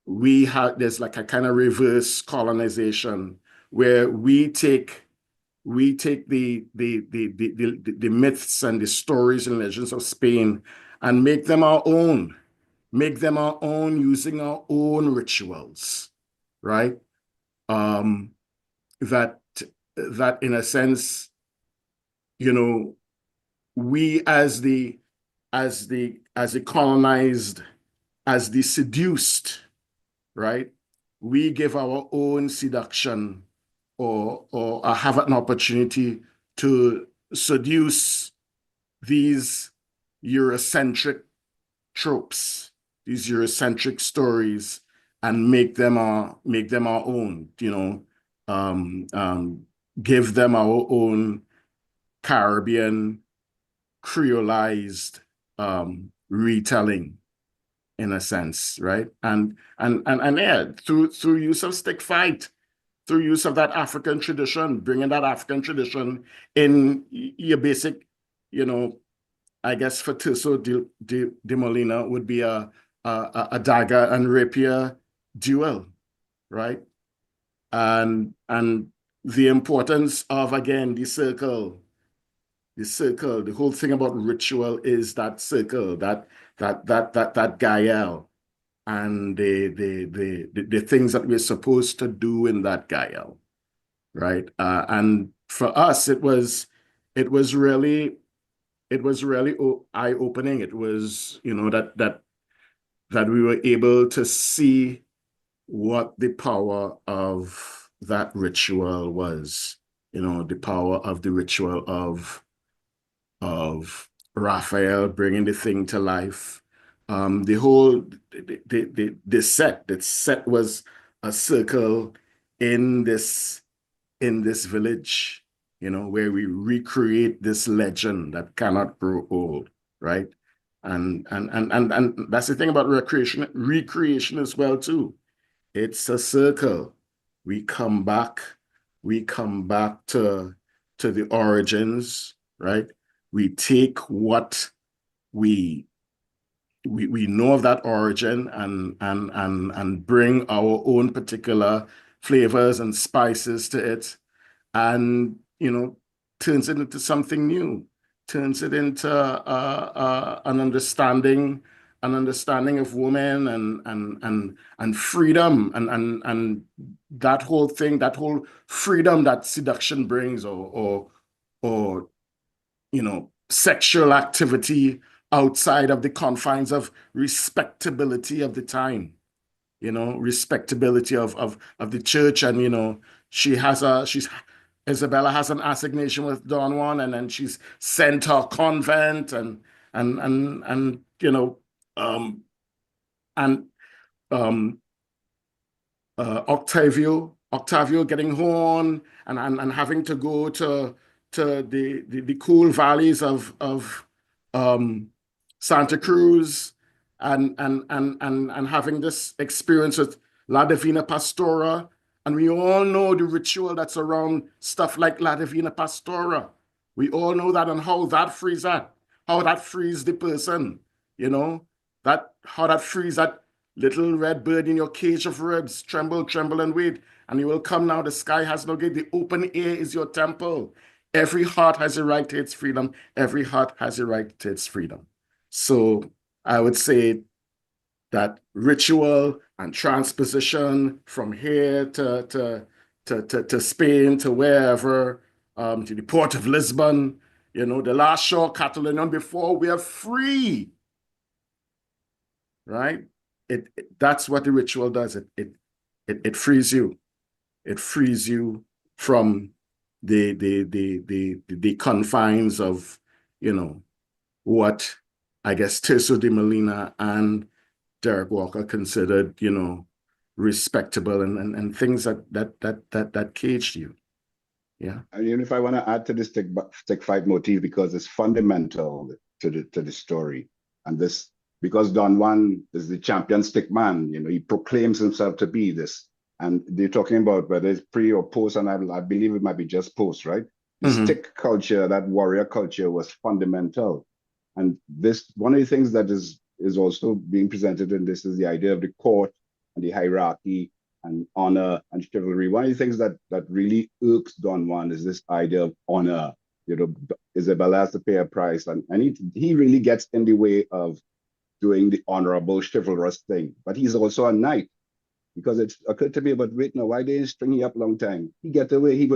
There's like a kind of reverse colonization where we take the myths and the stories and legends of Spain and make them our own. Make them our own using our own rituals, right? That in a sense, you know, we as the colonized, as the seduced, right? We give our own seduction or have an opportunity to seduce these Eurocentric tropes, these Eurocentric stories, and make them our own, you know, give them our own Caribbean creolized retelling, in a sense, right? And yeah, through use of stick fight, through use of that African tradition, bringing that African tradition in your basic, you know, I guess for Tirso de Molina would be a dagger and rapier duel, right? And the importance of, again, the circle, the whole thing about ritual is that circle, that gael, and the things that we're supposed to do in that gael, right? And for us, it was really eye-opening. It was, you know, that we were able to see what the power of that ritual was, you know, the power of the ritual of Raphael bringing the thing to life. The whole the set was a circle in this village, you know, where we recreate this legend that cannot grow old, right? And that's the thing about recreation as well too. It's a circle. We come back to the origins, right? We take what we know of that origin and bring our own particular flavors and spices to it, and, you know, turns it into something new, turns it into an understanding of women and freedom and that whole thing, that whole freedom that seduction brings, or you know, sexual activity outside of the confines of respectability of the time, you know, respectability of the church. And, you know, Isabella has an assignation with Don Juan, and then she's sent to a convent, and you know, Octavio getting horn and having to go to the cool valleys of Santa Cruz, and having this experience with La Divina Pastora. And we all know the ritual that's around stuff like La Divina Pastora. We all know that, and how that frees the person, you know, how that frees that little red bird in your cage of ribs. Tremble, tremble, and wait. And you will come now. The sky has no gate. The open air is your temple. Every heart has a right to its freedom. Every heart has a right to its freedom. So I would say that ritual and transposition from here to Spain, to wherever, to the port of Lisbon, you know, the last shore, Catalonia, before we are free, right? That's what the ritual does. It frees you. It frees you from the confines of, you know, what I guess Tirso de Molina and Derek Walcott considered, you know, respectable, and things that caged you. Yeah. And even if I want to add to the stick fight motif, because it's fundamental to the story, and this because Don Juan is the champion stick man. You know, he proclaims himself to be this. And they're talking about whether it's pre or post, and I believe it might be just post, right? The stick culture, that warrior culture, was fundamental. And this, one of the things that is also being presented in this is the idea of the court and the hierarchy and honor and chivalry. One of the things that really irks Don Juan is this idea of honor. You know, Isabella has to pay a price, and he really gets in the way of doing the honorable, chivalrous thing. But he's also a knight, because it occurred to me, but wait, no, why didn't string you up a long time? He get away, he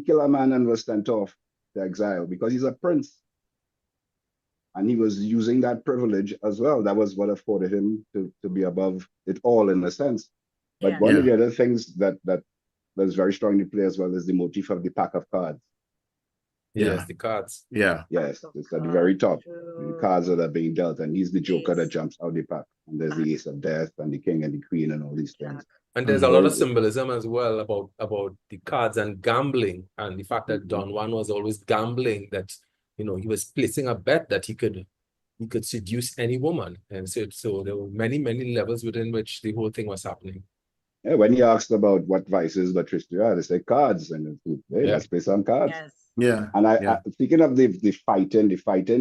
killed a man and was sent off to exile because he's a prince. And he was using that privilege as well. That was what afforded him to be above it all, in a sense. But one of the other things that was very strongly played as well is the motif of the pack of cards. Yes, the cards. Yes, it's at the very top. The cards that are being dealt, and he's the joker that jumps out the pack. And there's the ace of death and the king and the queen and all these things. And there's a lot of symbolism as well about the cards and gambling, and the fact that Don Juan was always gambling, that, you know, he was placing a bet that he could seduce any woman. And so there were many levels within which the whole thing was happening. Yeah, when he asked about what vices that Tristan had, they said cards, and let's play some cards. Yes. Yeah. And I speaking of the fighting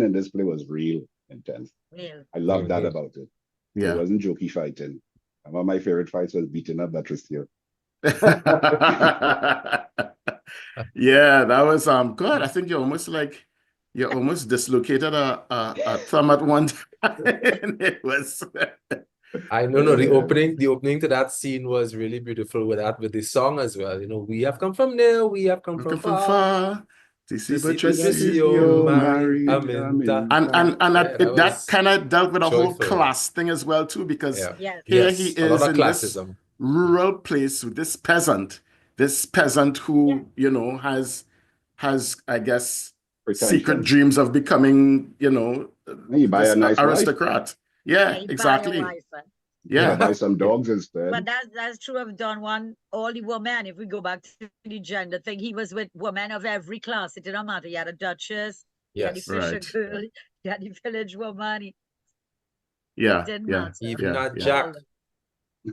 in this play was real intense. Real. I love that about it. Yeah. It wasn't jokey fighting. And one of my favorite fights was beating up that Tristan. Yeah, that was good. I think you almost dislocated a thumb at one time. It was I know, the opening to that scene was really beautiful with the song as well. You know, we have come from near, we have come from far. To see married, that kind of dealt with a whole joyful class thing as well too, because Yes. here he a lot is of in classism. this rural place with this peasant who you know has I guess secret dreams of becoming, you know, you buy a nice aristocrat. Yeah, exactly. Yeah, buy some dogs instead. But that's true of Don Juan. All the women, if we go back to the gender thing, he was with women of every class. It didn't matter. He had a duchess, he had the fisher girl, he had the village woman. It didn't matter. Even Jack.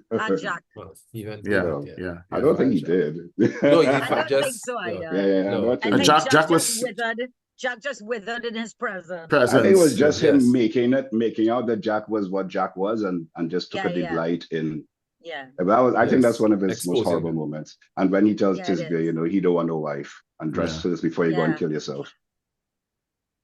And Jack. Well, even I don't think he did. No, I don't think so either. No. I think Jack was Jack just withered in his presence. I think it was just him making out that Jack was what Jack was, and just took a delight in. Yeah. I think that's one of his most horrible moments. And when he tells Tisbe, you know, he don't want no wife, and dress for this before you go and kill yourself.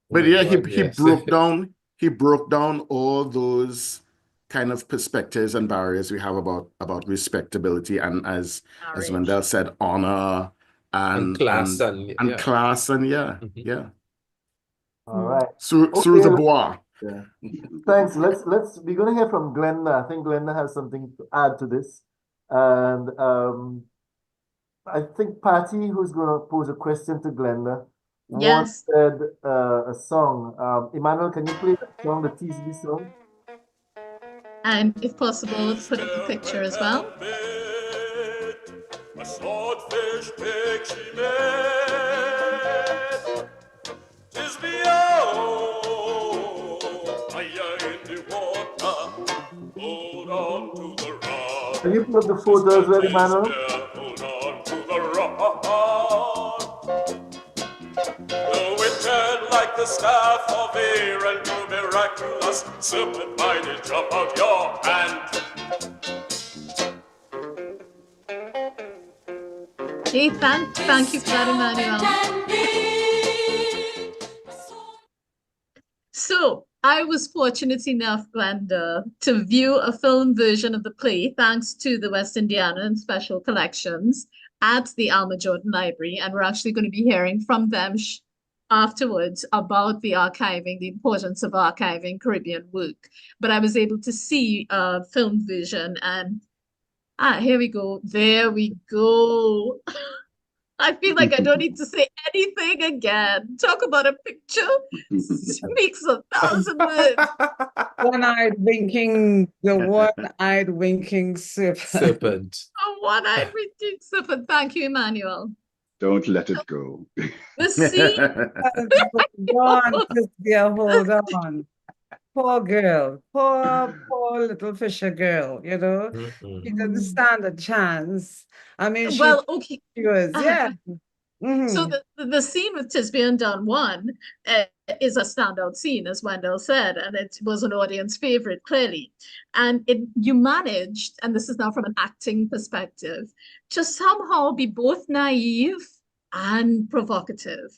But he broke down all those kind of perspectives and barriers we have about respectability, and as Wendel said, honor and class and class and All right. Through the bois. Yeah. Thanks. We're gonna hear from Glenda. I think Glenda has something to add to this. And I think Patty, who's gonna pose a question to Glenda, once said a song. Emmanuel, can you play that song, the TCB song? And if possible, put up a picture as well. A swordfish pig she made. Tisbe, fire in the water. Hold on to the rock. Can you put up the photo as well, Emmanuel? Hold on to the rock. Though it turn like the staff of air and do miraculous, serpent might it jump out your hand. Hey, thank you for that, Emmanuel. So, I was fortunate enough, Glenda, to view a film version of the play, thanks to the West Indiana and Special Collections at the Alma Jordan Library, and we're actually going to be hearing from them afterwards about the archiving, the importance of archiving Caribbean work. But I was able to see a film version, and here we go. There we go. I feel like I don't need to say anything again. Talk about a picture speaks 1,000 words. One-eyed winking, the one-eyed winking serpent. A one-eyed winking serpent. Thank you, Emmanuel. Don't let it go. The sea. Hold on. poor girl, poor little Fisher girl, you know. She didn't stand a chance. I mean, Well, okay. she was, yeah. So the scene with Tisbe and Don Juan is a standout scene, as Wendell said, and it was an audience favorite, clearly. And you managed, and this is now from an acting perspective, to somehow be both naive and provocative,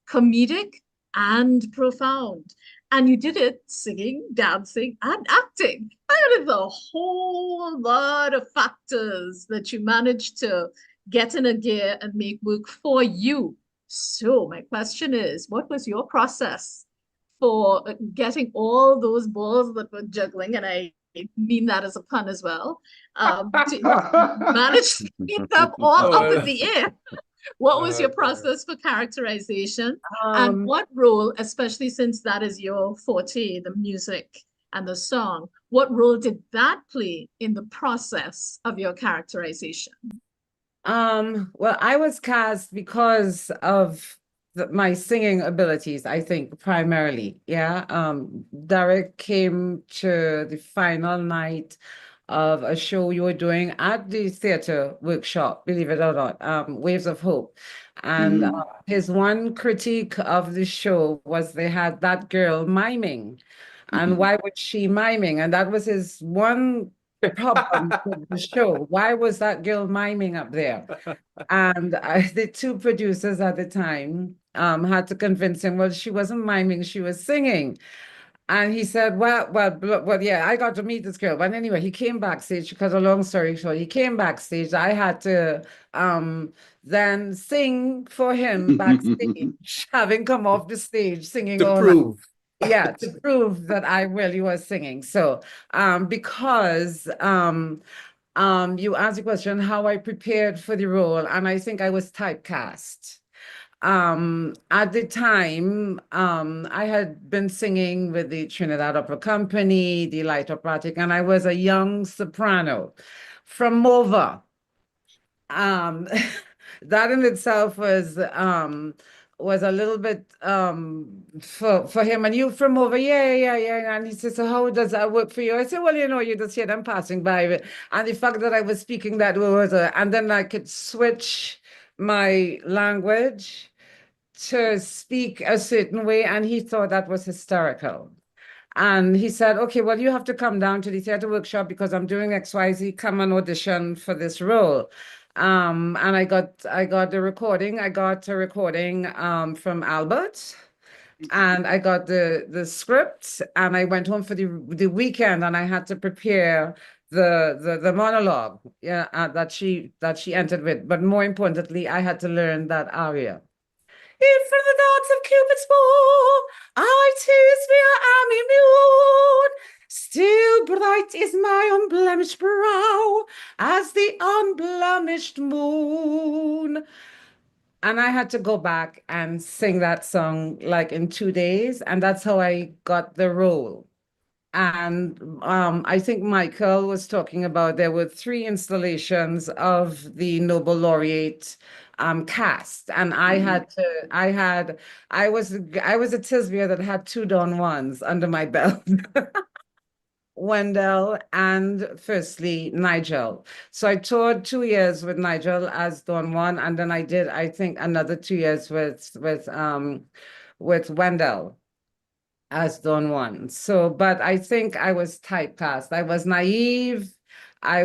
comedic and profound. And you did it singing, dancing, and acting. And it's a whole lot of factors that you managed to get in a gear and make work for you. So my question is, what was your process for getting all those balls that were juggling, and I mean that as a pun as well, to manage to keep them all up in the air? What was your process for characterization? And what role, especially since that is your forte, the music and the song, what role did that play in the process of your characterization? Well, I was cast because of my singing abilities, I think, primarily. Yeah. Derek came to the final night of a show you were doing at the theater workshop, believe it or not, Waves of Hope. And his one critique of the show was they had that girl miming. And why was she miming? And that was his one problem with the show. Why was that girl miming up there? And the two producers at the time had to convince him, well, she wasn't miming, she was singing. And he said, well, yeah, I got to meet this girl. But anyway, he came backstage, because a long story short, he came backstage. I had to then sing for him backstage, having come off the stage, singing to all prove. Night. Yeah, to prove that I really was singing. So because you asked the question how I prepared for the role, and I think I was typecast. At the time, I had been singing with the Trinidad Opera Company, the Light Operatic, and I was a young soprano from Mova. That in itself was a little bit for him. And you from over, yeah. And he said, so how does that work for you? I said, well, you know, you just hear them passing by. And the fact that I was speaking that way and then I could switch my language to speak a certain way, and he thought that was hysterical. And he said, okay, well, you have to come down to the theater workshop because I'm doing XYZ, come and audition for this role. And I got the recording. I got a recording from Albert, and I got the script, and I went home for the weekend, and I had to prepare the monologue, that she entered with. But more importantly, I had to learn that aria. In from the darts of Cupid's bow, I tis me am immune. Still bright is my unblemished brow as the unblemished moon. And I had to go back and sing that song like in 2 days, and that's how I got the role. And I think Michael was talking about there were 3 installations of the Nobel laureate cast, and I was a Tisbe that had 2 Don Juans under my belt. Wendell and firstly Nigel. So I toured 2 years with Nigel as Don Juan, and then I did, I think, another 2 years with Wendell as Don Juan. So, but I think I was typecast. I was naive. I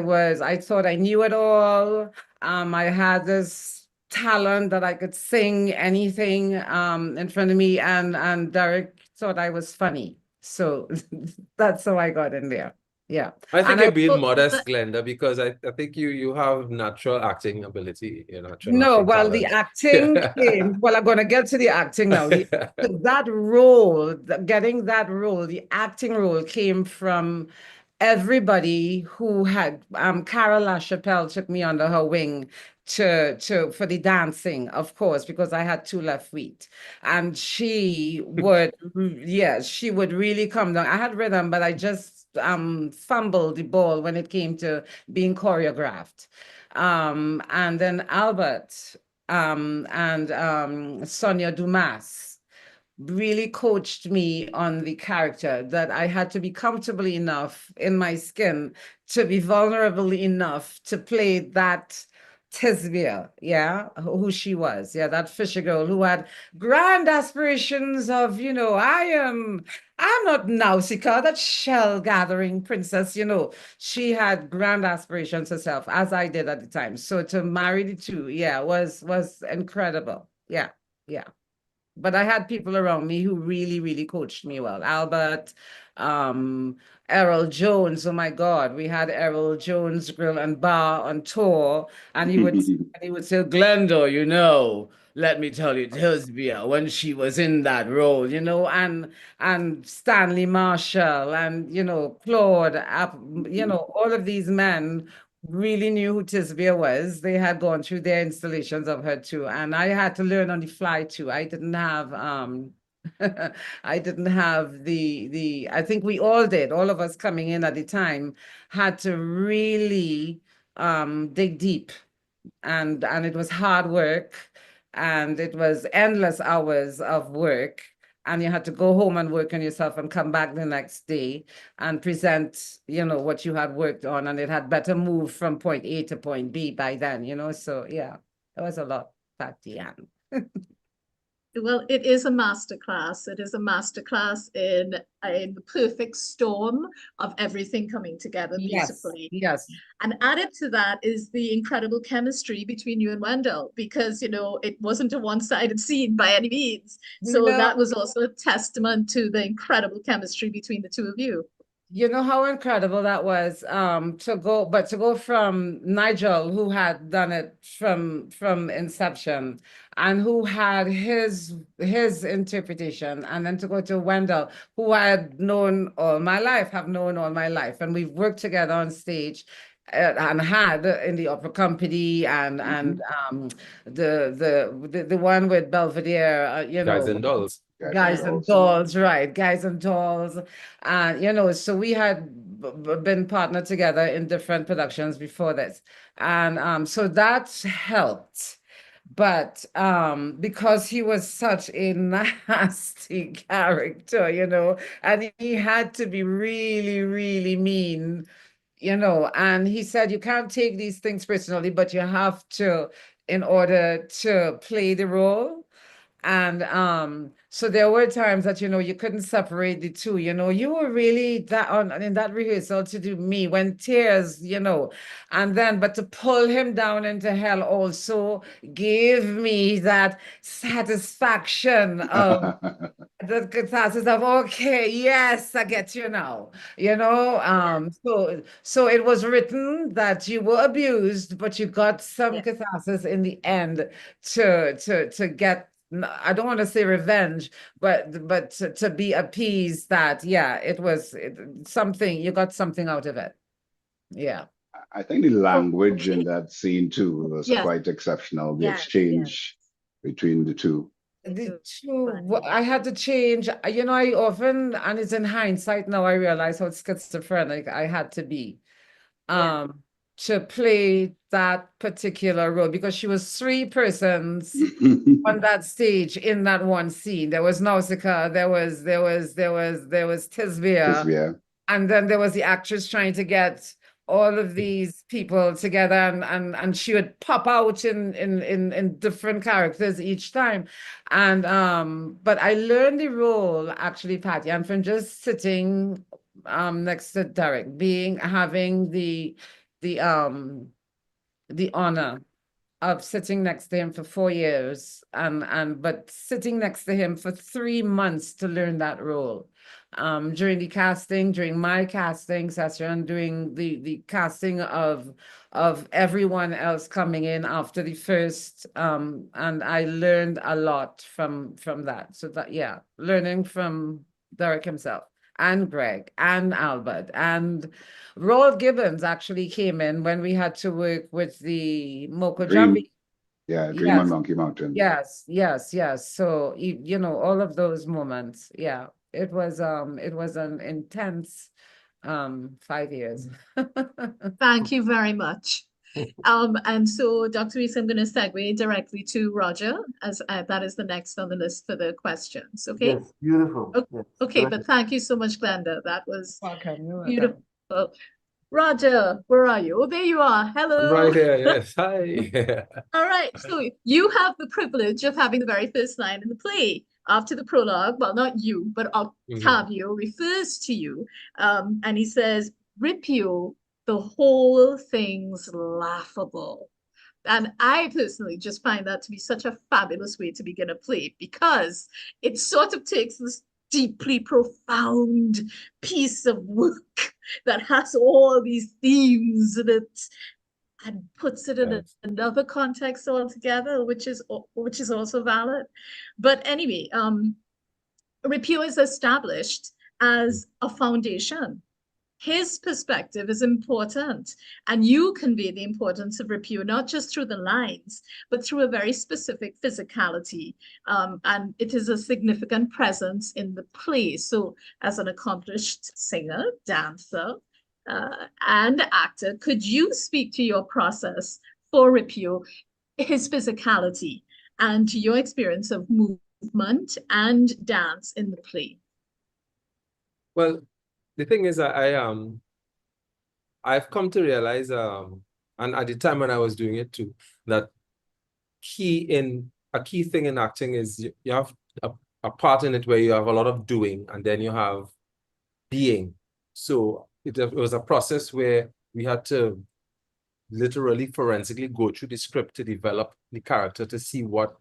thought I knew it all. I had this talent that I could sing anything in front of me, and Derek thought I was funny. So that's how I got in there. Yeah. I think you're being modest, Glenda, because I think you have natural acting ability. Well, the acting came. Well, I'm going to get to the acting now. That role, getting that role, the acting role came from everybody who had Carol LaChapelle took me under her wing for the dancing, of course, because I had 2 left feet, and she would really come down. I had rhythm, but I just fumbled the ball when it came to being choreographed. And then Albert and Sonia Dumas really coached me on the character, that I had to be comfortable enough in my skin to be vulnerable enough to play that Tisbia, yeah, who she was, yeah, that fisher girl who had grand aspirations of, I'm not Nausicaa, that shell gathering princess, she had grand aspirations herself, as I did at the time. So to marry the two, yeah, was incredible. Yeah, yeah. But I had people around me who really, really coached me well. Albert, Errol Jones, oh my God, we had Errol Jones Grill and Bar on tour, and he would say, Glenda, let me tell you, Tisbia, when she was in that role, and Stanley Marshall and Claude, all of these men really knew who Tisbia was. They had gone through their installations of her too, and I had to learn on the fly too. I didn't have I didn't have the I think we all did, all of us coming in at the time had to really dig deep, and it was hard work, and it was endless hours of work, and you had to go home and work on yourself and come back the next day and present, what you had worked on, and it had better move from point A to point B by then, so yeah, it was a lot, PattiAnne. Well, it is a masterclass. It is a masterclass in the perfect storm of everything coming together beautifully. Yes. And added to that is the incredible chemistry between you and Wendel, because, it wasn't a one-sided scene by any means. So that was also a testament to the incredible chemistry between the two of you. You know how incredible that was, to go from Nigel, who had done it from inception and who had his interpretation, and then to go to Wendel, who I had known all my life, and we've worked together on stage and had in the opera company and the one with Belvedere, Guys and Dolls. Guys and Dolls, right? Guys and Dolls, and so we had been partnered together in different productions before this, and so that helped. But because he was such a nasty character, and he had to be really, really mean, and he said, you can't take these things personally, but you have to in order to play the role. And so there were times that you couldn't separate the two. You were really that in that rehearsal to do me when tears, and then but to pull him down into hell also gave me that satisfaction of the catharsis of, okay, yes, I get you now. So it was written that you were abused, but you got some catharsis in the end to get, I don't want to say revenge, but to be appeased that, yeah, it was something, you got something out of it. Yeah. I think the language in that scene too was quite exceptional. The exchange between the two. The two, I had to change, I often, and it's in hindsight now, I realize how schizophrenic I had to be. To play that particular role, because she was three persons on that stage in that one scene. There was Nausicaa, there was Tisbia, and then there was the actress trying to get all of these people together, and she would pop out in different characters each time. And but I learned the role actually, PattiAnne, from just sitting next to Derek, having the honor of sitting next to him for 4 years, but sitting next to him for 3 months to learn that role. During my casting session, during the casting of everyone else coming in after the first, and I learned a lot from that. So that, yeah, learning from Derek himself, and Greg, and Albert, and Roald Gibbons actually came in when we had to work with the Moko Jambi. Dream on Monkey Mountain. Yes. So, all of those moments, yeah, it was an intense 5 years. Thank you very much. And so, Dr. Reese, I'm going to segue directly to Roger, as that is the next on the list for the questions. Okay. Yes, beautiful. Okay, Yes, okay, go but ahead. thank you so much, Glenda. That was Welcome. You're beautiful. welcome. Roger, where are you? Oh, there you are. I'm Hello. right here, yes. Hi. All right. So you have the privilege of having the very first line in the play. After the prologue, well, not you, but Octavio refers to you. And he says, Ripio, the whole thing's laughable. And I personally just find that to be such a fabulous way to begin a play, because it sort of takes this deeply profound piece of work that has all these themes in it and puts it in Yes. another context altogether, which is also valid. But anyway, Ripio is established as a foundation. His perspective is important, and you convey the importance of Ripio not just through the lines, but through a very specific physicality. And it is a significant presence in the play. So as an accomplished singer, dancer, and actor, could you speak to your process for Ripio, his physicality, and to your experience of movement and dance in the play? Well, the thing is, I've come to realize, and at the time when I was doing it too, that a key thing in acting is you have a part in it where you have a lot of doing, and then you have being. So it was a process where we had to literally forensically go through the script to develop the character, to see what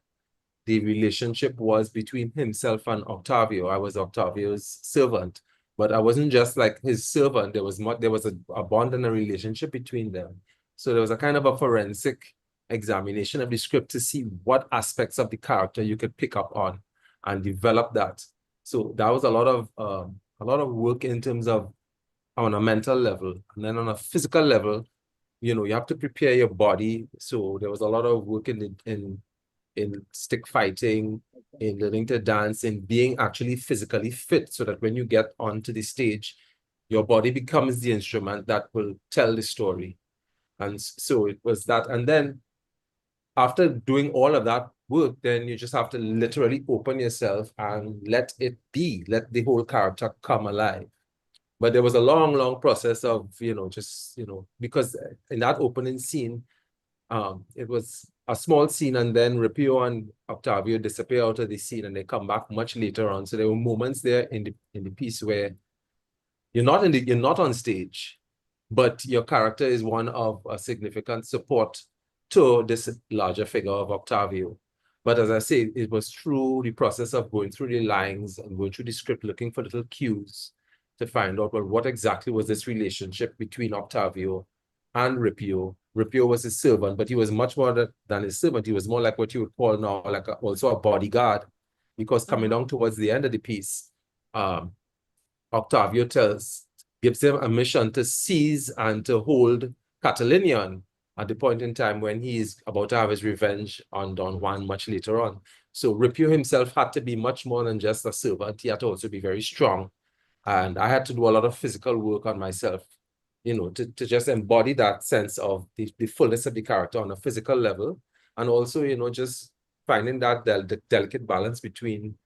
the relationship was between himself and Octavio. I was Octavio's servant, but I wasn't just like his servant. There was a bond and a relationship between them. So there was a kind of a forensic examination of the script to see what aspects of the character you could pick up on and develop that. So that was a lot of work in terms of on a mental level, and then on a physical level, you have to prepare your body. So there was a lot of work in stick fighting, in learning to dance, in being actually physically fit, so that when you get onto the stage, your body becomes the instrument that will tell the story. And so it was that. And then after doing all of that work, then you just have to literally open yourself and let it be, let the whole character come alive. But there was a long, long process of, because in that opening scene, it was a small scene, and then Ripio and Octavio disappear out of the scene and they come back much later on. So there were moments there in the piece where you're not on stage, but your character is one of a significant support to this larger figure of Octavio. But as I say, it was through the process of going through the lines and going through the script, looking for little cues to find out, well, what exactly was this relationship between Octavio and Ripio. Ripio was his servant, but he was much more than his servant. He was more like what you would call now, like also a bodyguard, because coming down towards the end of the piece, Octavio gives him a mission to seize and to hold Catalinian at the point in time when he is about to have his revenge on Don Juan much later on. So Ripio himself had to be much more than just a servant. He had to also be very strong. And I had to do a lot of physical work on myself, to just embody that sense of the fullness of the character on a physical level. And also, just finding that delicate balance between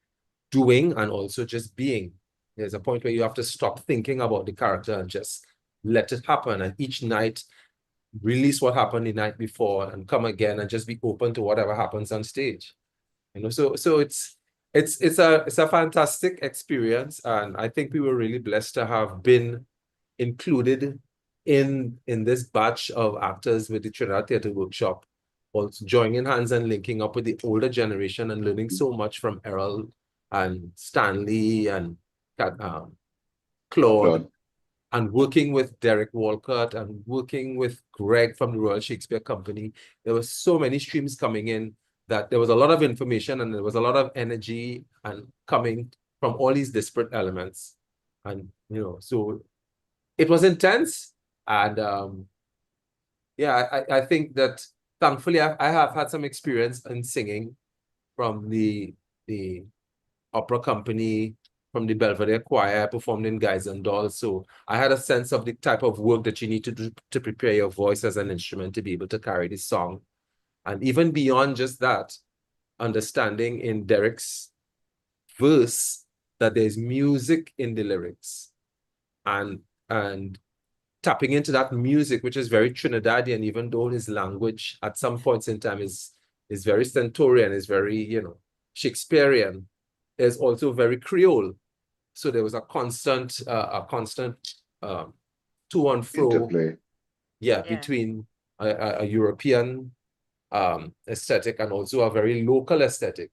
doing and also just being. There's a point where you have to stop thinking about the character and just let it happen. And each night, release what happened the night before and come again and just be open to whatever happens on stage. So it's a fantastic experience, and I think we were really blessed to have been included in this batch of actors with the Trinidad Theatre Workshop, also joining hands and linking up with the older generation and learning so much from Errol and Stanley and Claude, and working with Derek Walcott and working with Greg from the Royal Shakespeare Company. There were so many streams coming in that there was a lot of information and there was a lot of energy and coming from all these disparate elements. And, so it was intense. And I think that thankfully I have had some experience in singing from the opera company, from the Belvedere Choir. I performed in Guys and Dolls. So I had a sense of the type of work that you need to do to prepare your voice as an instrument to be able to carry the song. And even beyond just that, understanding in Derek's verse that there's music in the lyrics, and tapping into that music, which is very Trinidadian, even though his language at some points in time is very stentorian, is very, you know, Shakespearean, is also very Creole. So there was a constant to and fro, Interplay. yeah, between a European aesthetic and also a very local aesthetic,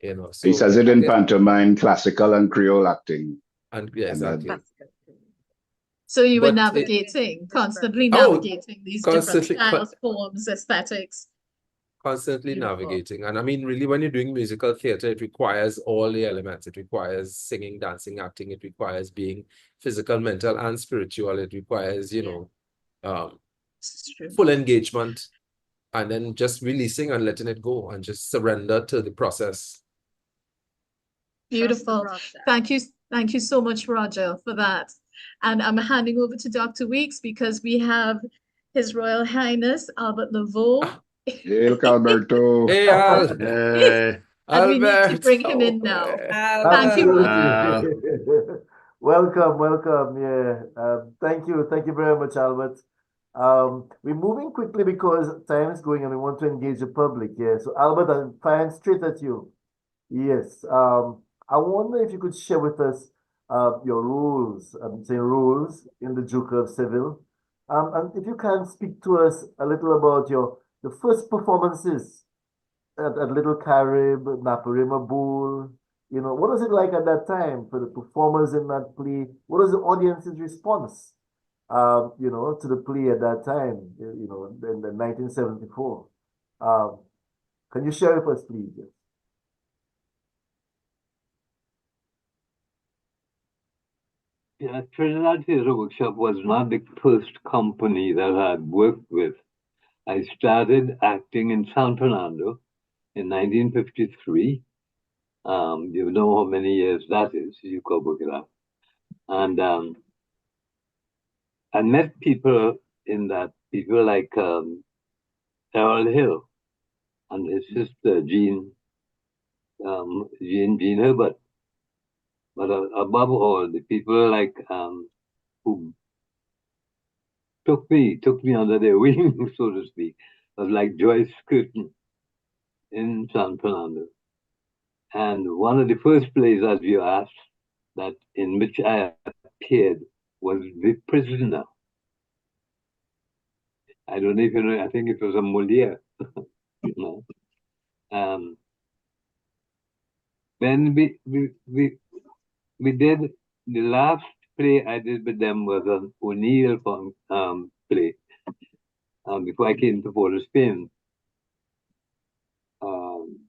you know. So he says it in pantomime, classical and Creole acting. And yeah, exactly. So you were navigating, constantly navigating these different styles, forms, aesthetics. Constantly navigating. And I mean, really, when you're doing musical theater, it requires all the elements. It requires singing, dancing, acting. It requires being physical, mental, and spiritual. It requires, you know, full engagement, and then just releasing and letting it go and just surrender to the process. Beautiful. Thank you. Thank you so much, Roger, for that. And I'm handing over to Dr. Weeks because we have His Royal Highness Albert Veau. Hey, Alberto. Hey, Al. Hey. And we need to bring him in now. Thank you, Roger. Welcome, welcome. Yeah. Thank you very much, Albert. We're moving quickly because time is going and we want to engage the public. Yeah. So Albert, I'm firing straight at you. Yes. I wonder if you could share with us your roles, I'm saying roles in the Joker of Seville. And if you can speak to us a little about the first performances at Little Carib, Naparima Bowl. You know, what was it like at that time for the performers in that play? What was the audience's response, you know, to the play at that time, you know, in the 1974? Can you share with us, please? Yeah, Trinidad Theatre Workshop was not the first company that I had worked with. I started acting in San Fernando in 1953. You know how many years that is, you could look it up. And I met people in that, people like Errol Hill and his sister Jean Herbert. But above all, the people like who took me under their wing, so to speak, was like Joyce Curtin in San Fernando. And one of the first plays, as you asked, that in which I appeared was The Prisoner. I don't know if you know, I think it was a Molière. You know. Then we did, the last play I did with them was an O'Neill play before I came to Port of Spain.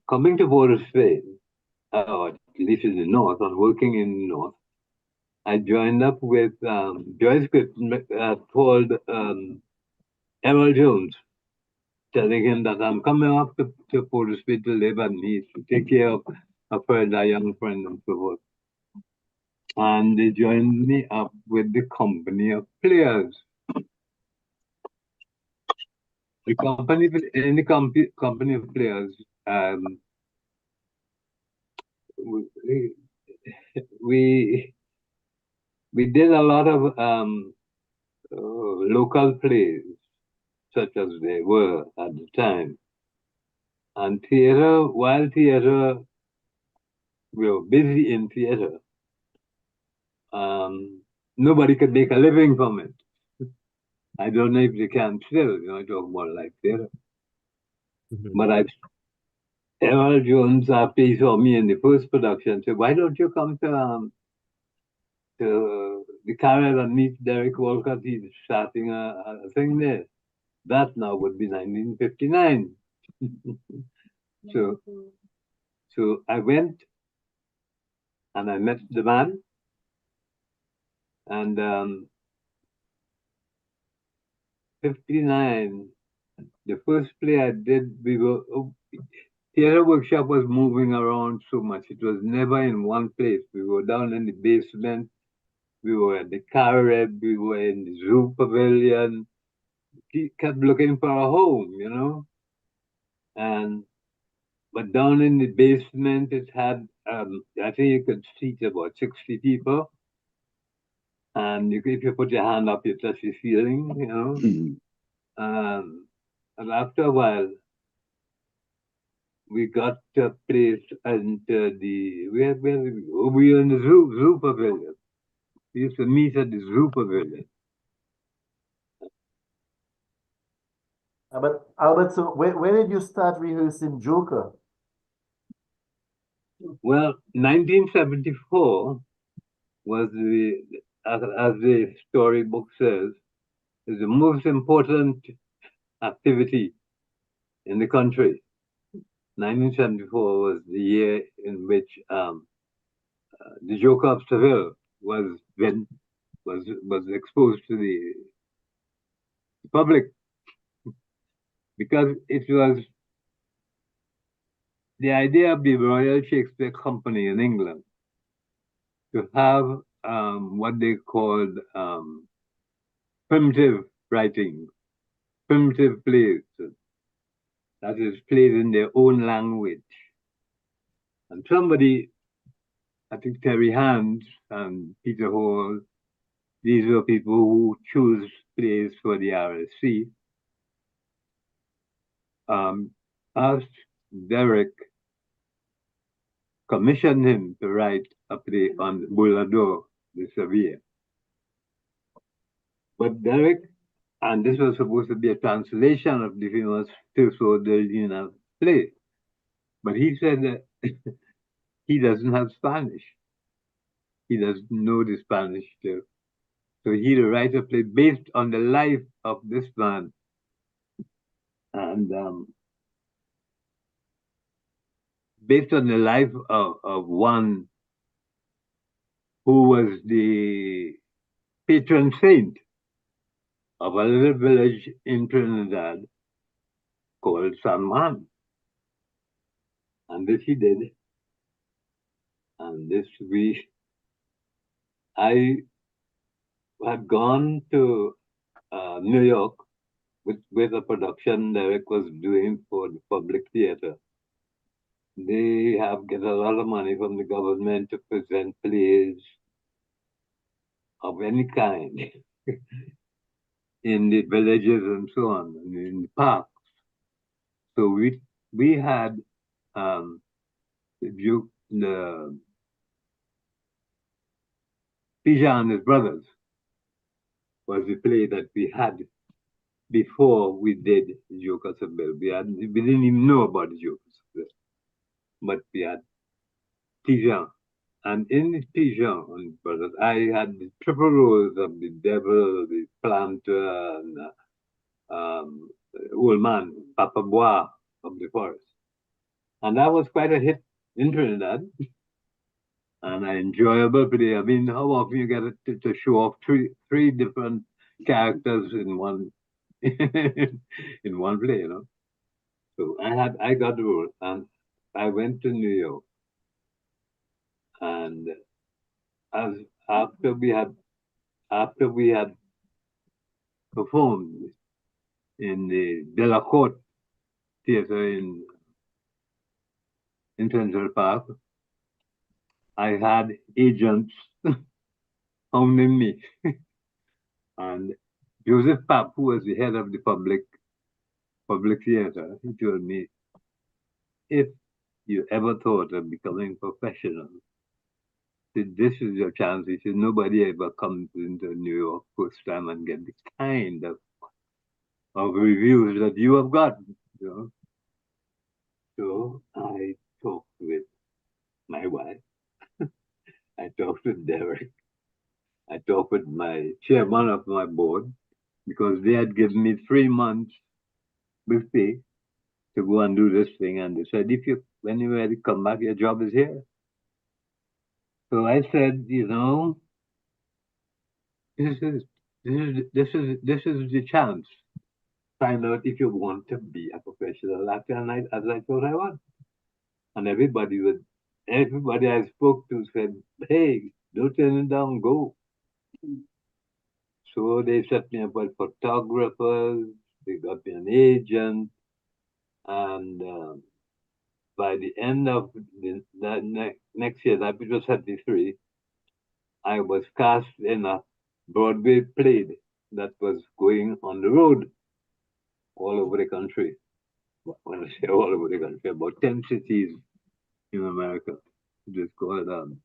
Coming to Port of Spain, or at least in the north, and working in the north, I joined up with Joyce called Errol Jones, telling him that I'm coming up to Port of Spain to live and need to take care of a friend, a young friend, and so forth. And they joined me up with the company of players. The company of players, we did a lot of local plays, such as they were at the time. And theater, while theater, we were busy in theater, nobody could make a living from it. I don't know if they can still, you know, talk about like theater. But Errol Jones, after he saw me in the first production, said, "Why don't you come to the Carrel and meet Derek Walcott? He's starting a thing there." That now would be 1959. So I went and I met the man, and 59, the first play I did, theater workshop was moving around so much. It was never in one place. We were down in the basement. We were at the Carib. We were in the Zoo Pavilion. He kept looking for a home, you know. But down in the basement, it had, I think you could seat about 60 people. And if you put your hand up, you touch the ceiling, you know. And after a while, we got a place and where did we go? We were in the zoo pavilion. We used to meet at the zoo pavilion. But Albert, so when did you start rehearsing Joker? Well, 1974 was as the storybook says, is the most important activity in the country. 1974 was the year in which the Joker of Seville was exposed to the public, because it was the idea of the Royal Shakespeare Company in England to have what they called primitive writing, primitive plays, that is, plays in their own language. And somebody, I think Terry Hands and Peter Hall, these were people who choose plays for the RSC, asked Derek, commissioned him to write a play on Boulado de Seville. But Derek, and this was supposed to be a translation of the famous Tirso de Luna play, but he said that he doesn't have Spanish. He doesn't know the Spanish still. So he'd write a play based on the life of this man. And based on the life of one who was the patron saint of a little village in Trinidad called San Juan. And this he did. And this I had gone to New York with a production Derek was doing for the public theater. They get a lot of money from the government to present plays of any kind in the villages and so on, and in the parks. So we had the Pija and his brothers was the play that we had before we did Joker of Seville. We didn't even know about the Joker of Seville, but we had Pija. And in the Pija and brothers, I had the triple roles of the devil, the planter, and old man, Papa Bois of the forest. And that was quite a hit in Trinidad. And an enjoyable play. I mean, how often you get to show off three different characters in one in one play, you know? So I got the role, and I went to New York. And after we had performed in the De La Corte Theater in Central Park, I had agents hounding me. And Joseph Papp, who was the head of the public theater, he told me, if you ever thought of becoming professional, this is your chance. He said, nobody ever comes into New York first time and get the kind of reviews that you have gotten, you know. So I talked with my wife. I talked with Derek. I talked with my chairman of my board, because they had given me 3 months with pay to go and do this thing. And they said, when you're ready to come back, your job is here. So I said, you know, this is the chance. Find out if you want to be a professional actor, as I thought I was. And everybody I spoke to said, hey, don't turn it down, go. So they set me up with photographers, they got me an agent, and by the end of next year, that was 73, I was cast in a Broadway play that was going on the road all over the country. When I say all over the country, about 10 cities in America. Just called the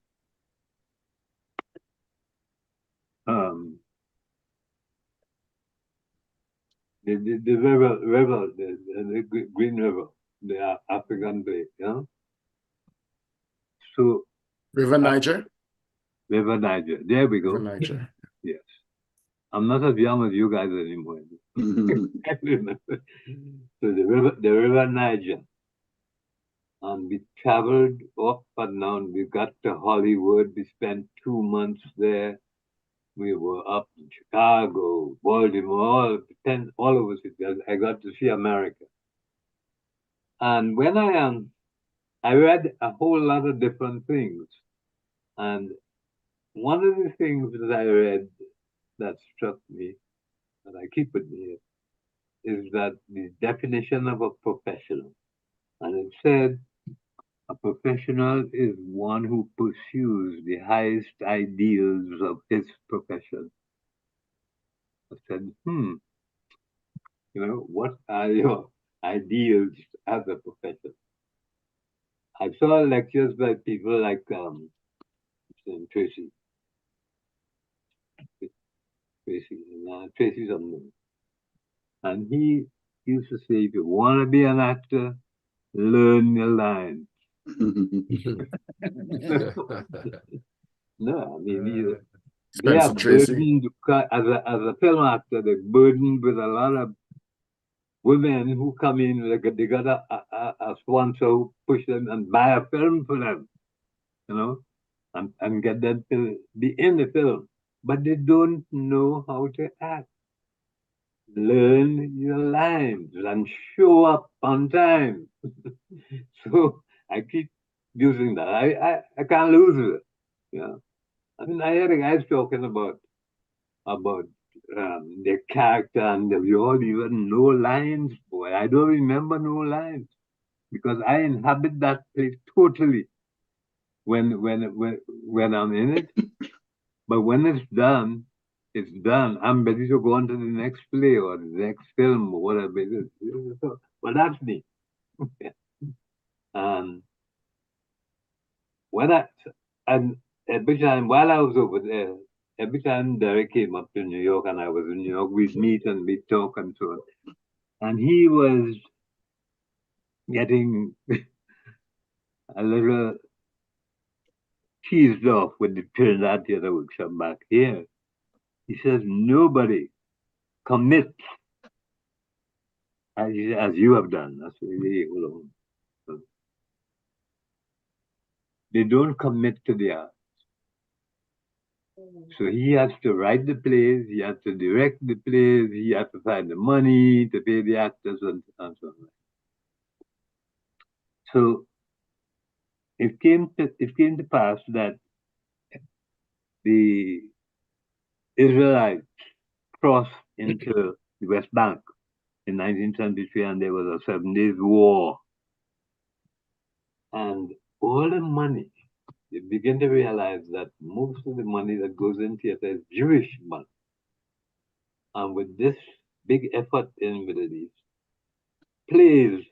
river, the Green River, the African play, yeah. So River Niger. River Niger. There we go. River Niger. Yes. I'm not as young as you guys anymore. So the river Niger. And we traveled up and down. We got to Hollywood. We spent 2 months there. We were up in Chicago, Baltimore, all over the city. I got to see America. And when I read a whole lot of different things. And one of the things that I read that struck me, that I keep with me, is that the definition of a professional. And it said, a professional is one who pursues the highest ideals of his profession. I said, what are your ideals as a profession? I saw lectures by people like Tracy something. And he used to say, if you want to be an actor, learn your lines. No, I mean, they are burdened, as a film actor, they're burdened with a lot of women who come in, they got a sponsor who push them and buy a film for them, and get them to be in the film. But they don't know how to act. Learn your lines and show up on time. So I keep using that. I can't lose it. Yeah. I mean, I heard guys talking about their character, and we all even know lines, boy. I don't remember no lines because I inhabit that place totally when I'm in it. But when it's done, it's done. I'm ready to go on to the next play or the next film or whatever it is. Well, that's me. And every time while I was over there, every time Derek came up to New York and I was in New York, we'd meet and we'd talk and so on. And he was getting a little teased off with the Trinidad Theatre Workshop back here. He says, nobody commits as you have done. That's really alone. They don't commit to the art. So he has to write the plays, he has to direct the plays, he has to find the money to pay the actors and so on. So it came to pass that the Israelites crossed into the West Bank in 1973, and there was a 7 days war. And all the money, you begin to realize that most of the money that goes in theater is Jewish money. And with this big effort in the Middle East, plays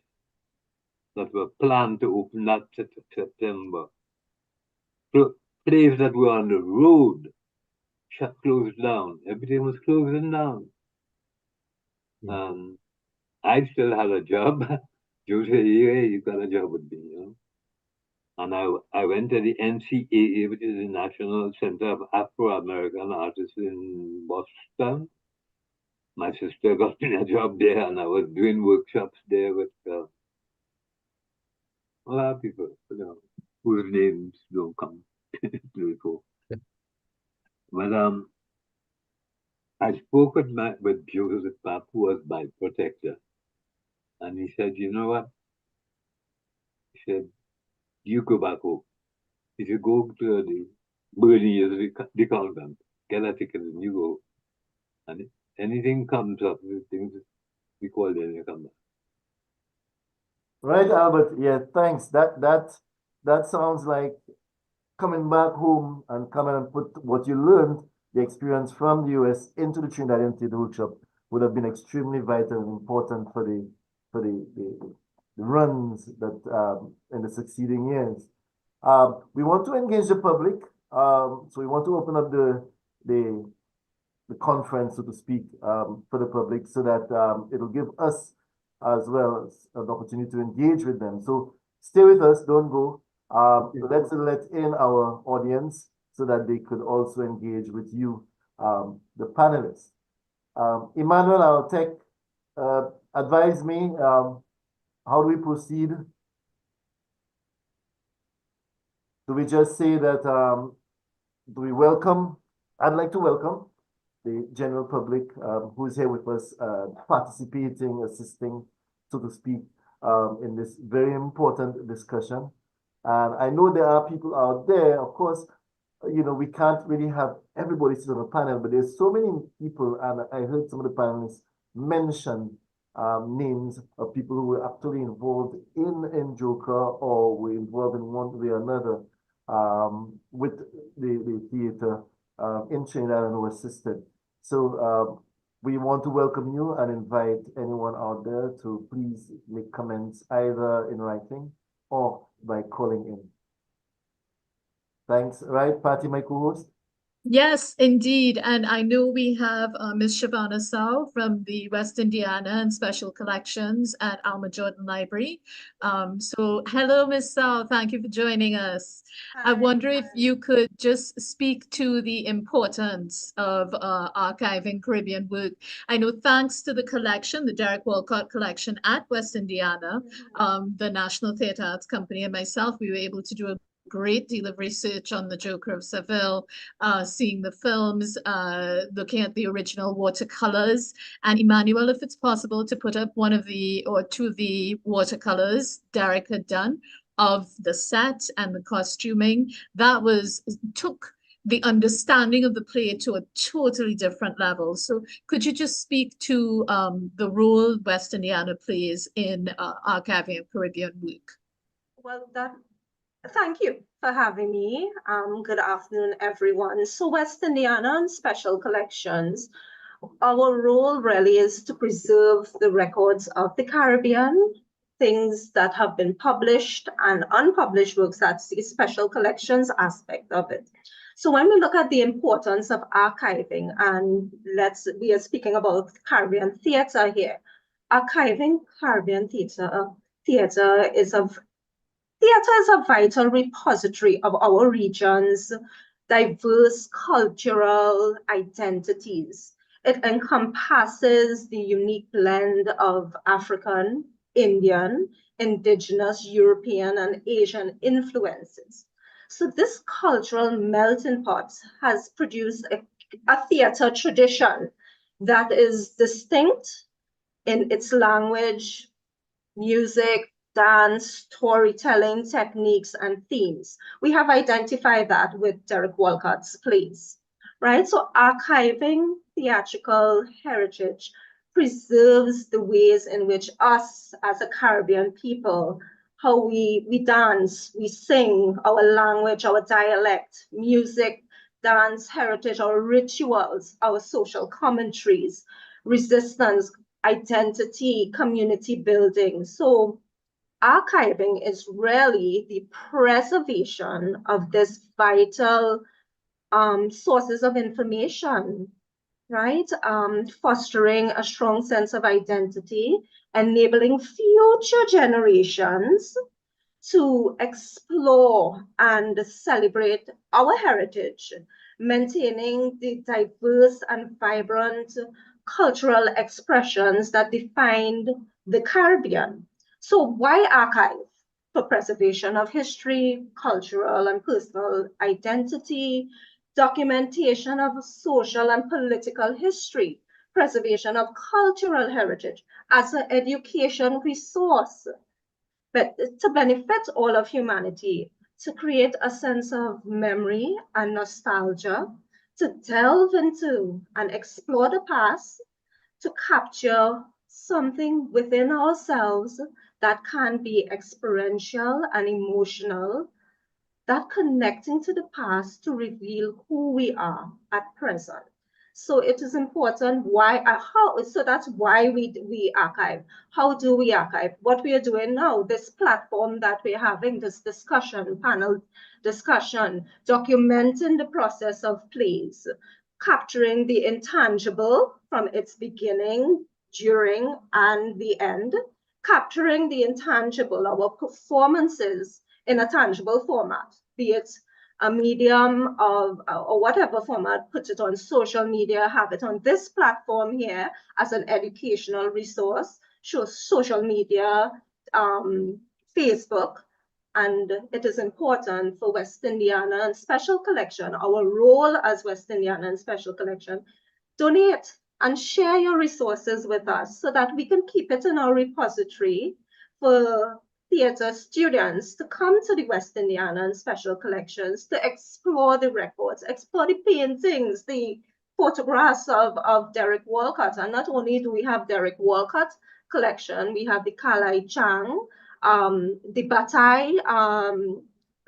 that were planned to open that September, plays that were on the road, closed down. Everything was closing down. I still had a job. Joe said, hey, you got a job with me, And I went to the NCAA, which is the National Center of Afro-American Artists in Boston. My sister got me a job there, and I was doing workshops there with a lot of people, whose names don't come to the fore. But I spoke with Joseph Papp, who was my protector, and he said, you know what? He said, you go back home. If you go to the Bernie, they call them, get a ticket and you go. And if anything comes up, things we call them, you come back. Right, Albert. Yeah, thanks. That sounds like coming back home and coming and put what you learned, the experience from the US into the Trinidadian Theatre Workshop would have been extremely vital and important for the runs that in the succeeding years. We want to engage the public, so we want to open up the conference, so to speak, for the public, so that it'll give us as well as an opportunity to engage with them. So stay with us, don't go. Let's let in our audience so that they could also engage with you, the panelists. Emmanuel, our tech, advise me, how do we proceed? Do we just say that, do we welcome? I'd like to welcome the general public who is here with us, participating, assisting, so to speak, in this very important discussion. And I know there are people out there, of course, you know, we can't really have everybody sit on a panel, but there's so many people, and I heard some of the panelists mention names of people who were actually involved in Joker or were involved in one way or another with the theater in Trinidad and who assisted. So we want to welcome you and invite anyone out there to please make comments either in writing or by calling in. Thanks. Right, Patty, my co-host? Yes, indeed. And I know we have Ms. Shavana Sau from the West Indiana and Special Collections at Alma Jordan Library. So hello, Ms. Sau. Thank you for joining us. I wonder if you could just speak to the importance of archiving Caribbean work. I know thanks to the collection, the Derek Walcott collection at West Indiana, the National Theatre Arts Company and myself, we were able to do a great deal of research on the Joker of Seville, seeing the films, looking at the original watercolors. And Emmanuel, if it's possible to put up one of the, or two of the watercolors Derek had done of the set and the costuming, that took the understanding of the play to a totally different level. So could you just speak to the role West Indiana plays in archiving of Caribbean work? Well, thank you for having me. Good afternoon, everyone. So West Indiana and Special Collections, our role really is to preserve the records of the Caribbean, things that have been published and unpublished works. That's the Special Collections aspect of it. So when we look at the importance of archiving, and we are speaking about Caribbean theater here, archiving Caribbean theater is a vital repository of our region's diverse cultural identities. It encompasses the unique blend of African, Indian, Indigenous, European, and Asian influences. So this cultural melting pot has produced a theater tradition that is distinct in its language, music, dance, storytelling techniques, and themes. We have identified that with Derek Walcott's plays, right? So archiving theatrical heritage preserves the ways in which us as a Caribbean people, how we dance, we sing, our language, our dialect, music, dance, heritage, our rituals, our social commentaries, resistance, identity, community building. So archiving is really the preservation of this vital sources of information, right? Fostering a strong sense of identity, enabling future generations to explore and celebrate our heritage, maintaining the diverse and vibrant cultural expressions that defined the Caribbean. So why archive? For preservation of history, cultural and personal identity, documentation of social and political history, preservation of cultural heritage as an education resource, to benefit all of humanity, to create a sense of memory and nostalgia, to delve into and explore the past, to capture something within ourselves that can be experiential and emotional, that connecting to the past to reveal who we are at present. So it is important so that's why we archive. How do we archive? What we are doing now, this platform that we're having, this discussion, panel discussion, documenting the process of plays, capturing the intangible from its beginning, during, and the end, capturing the intangible, our performances in a tangible format, be it a medium of or whatever format, put it on social media, have it on this platform here as an educational resource, show social media, Facebook, and it is important for West Indiana and Special Collection, our role as West Indiana and Special Collection, donate and share your resources with us so that we can keep it in our repository for theater students to come to the West Indiana and Special Collections to explore the records, explore the paintings, the photographs of Derek Walcott. And not only do we have Derek Walcott collection, we have the Kalai Chang, the Batai,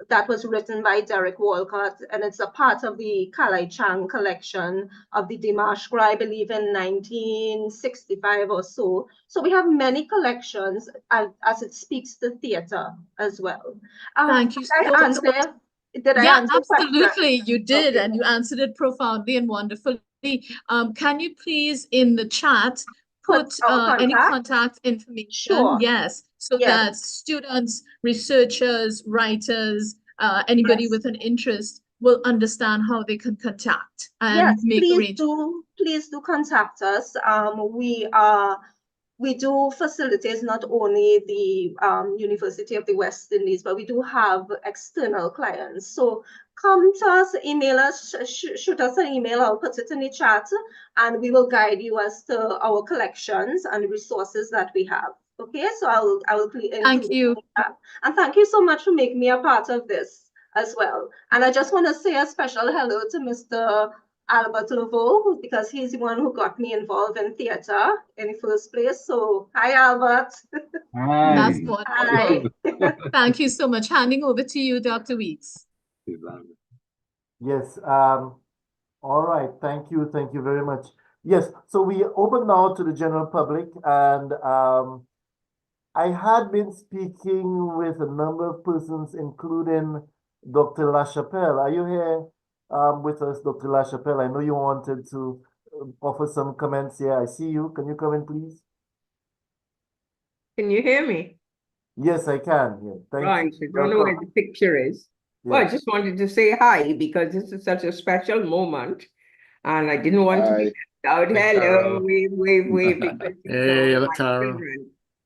that was written by Derek Walcott, and it's a part of the Kalai Chang collection of the Dimashq, I believe in 1965 or so. So we have many collections as it speaks to theater as well. Thank you so much. Did I answer the question? Absolutely, you did, Okay. and you answered it profoundly and wonderfully. Can you please in the chat put any contact information? Sure. Yes, so that students, researchers, writers, anybody with an interest will understand how they can contact and make arrangements. Please do contact us. We do facilitate not only the University of the West Indies, but we do have external clients. So come to us, email us, shoot us an email, I'll put it in the chat, and we will guide you as to our collections and resources that we have. Okay, so I will thank you. And thank you so much for making me a part of this as well. And I just want to say a special hello to Mr. Albert Veau, because he's the one who got me involved in theater in the first place. So, hi, Albert. Hi. That's wonderful. Hi. Thank you so much. Handing over to you, Dr. Weeks. Yes. All right. Thank you. Thank you very much. Yes. So we open now to the general public, and I had been speaking with a number of persons, including Dr. LaChapelle. Are you here with us, Dr. LaChapelle? I know you wanted to offer some comments here. I see you. Can you come in, please? Can you hear me? Yes, I can. Yeah. Thank you. I don't know where the picture is. Yeah. Well, I just wanted to say hi because this is such a special moment, and I didn't want to be left out. Hello, wave, because hey, Carol.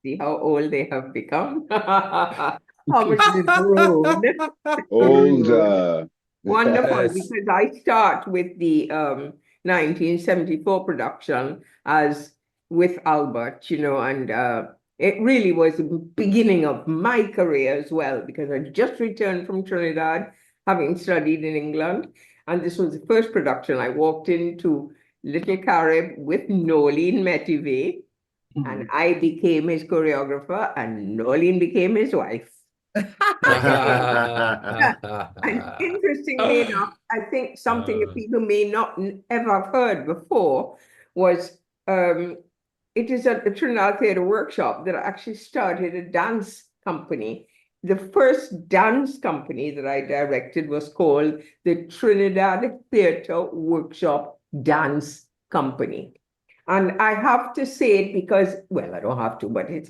See how old they have become. How much they've grown. Older. Wonderful, because I start with the 1974 production as with Albert, you know, and it really was the beginning of my career as well, because I just returned from Trinidad, having studied in England, and this was the first production. I walked into Little Carib with Nolene Metive, and I became his choreographer, and Nolene became his wife. And interestingly enough, I think something that people may not ever have heard before was it is at the Trinidad Theatre Workshop that I actually started a dance company. The first dance company that I directed was called the Trinidad Theatre Workshop Dance Company. And I have to say it because, well, I don't have to, but it's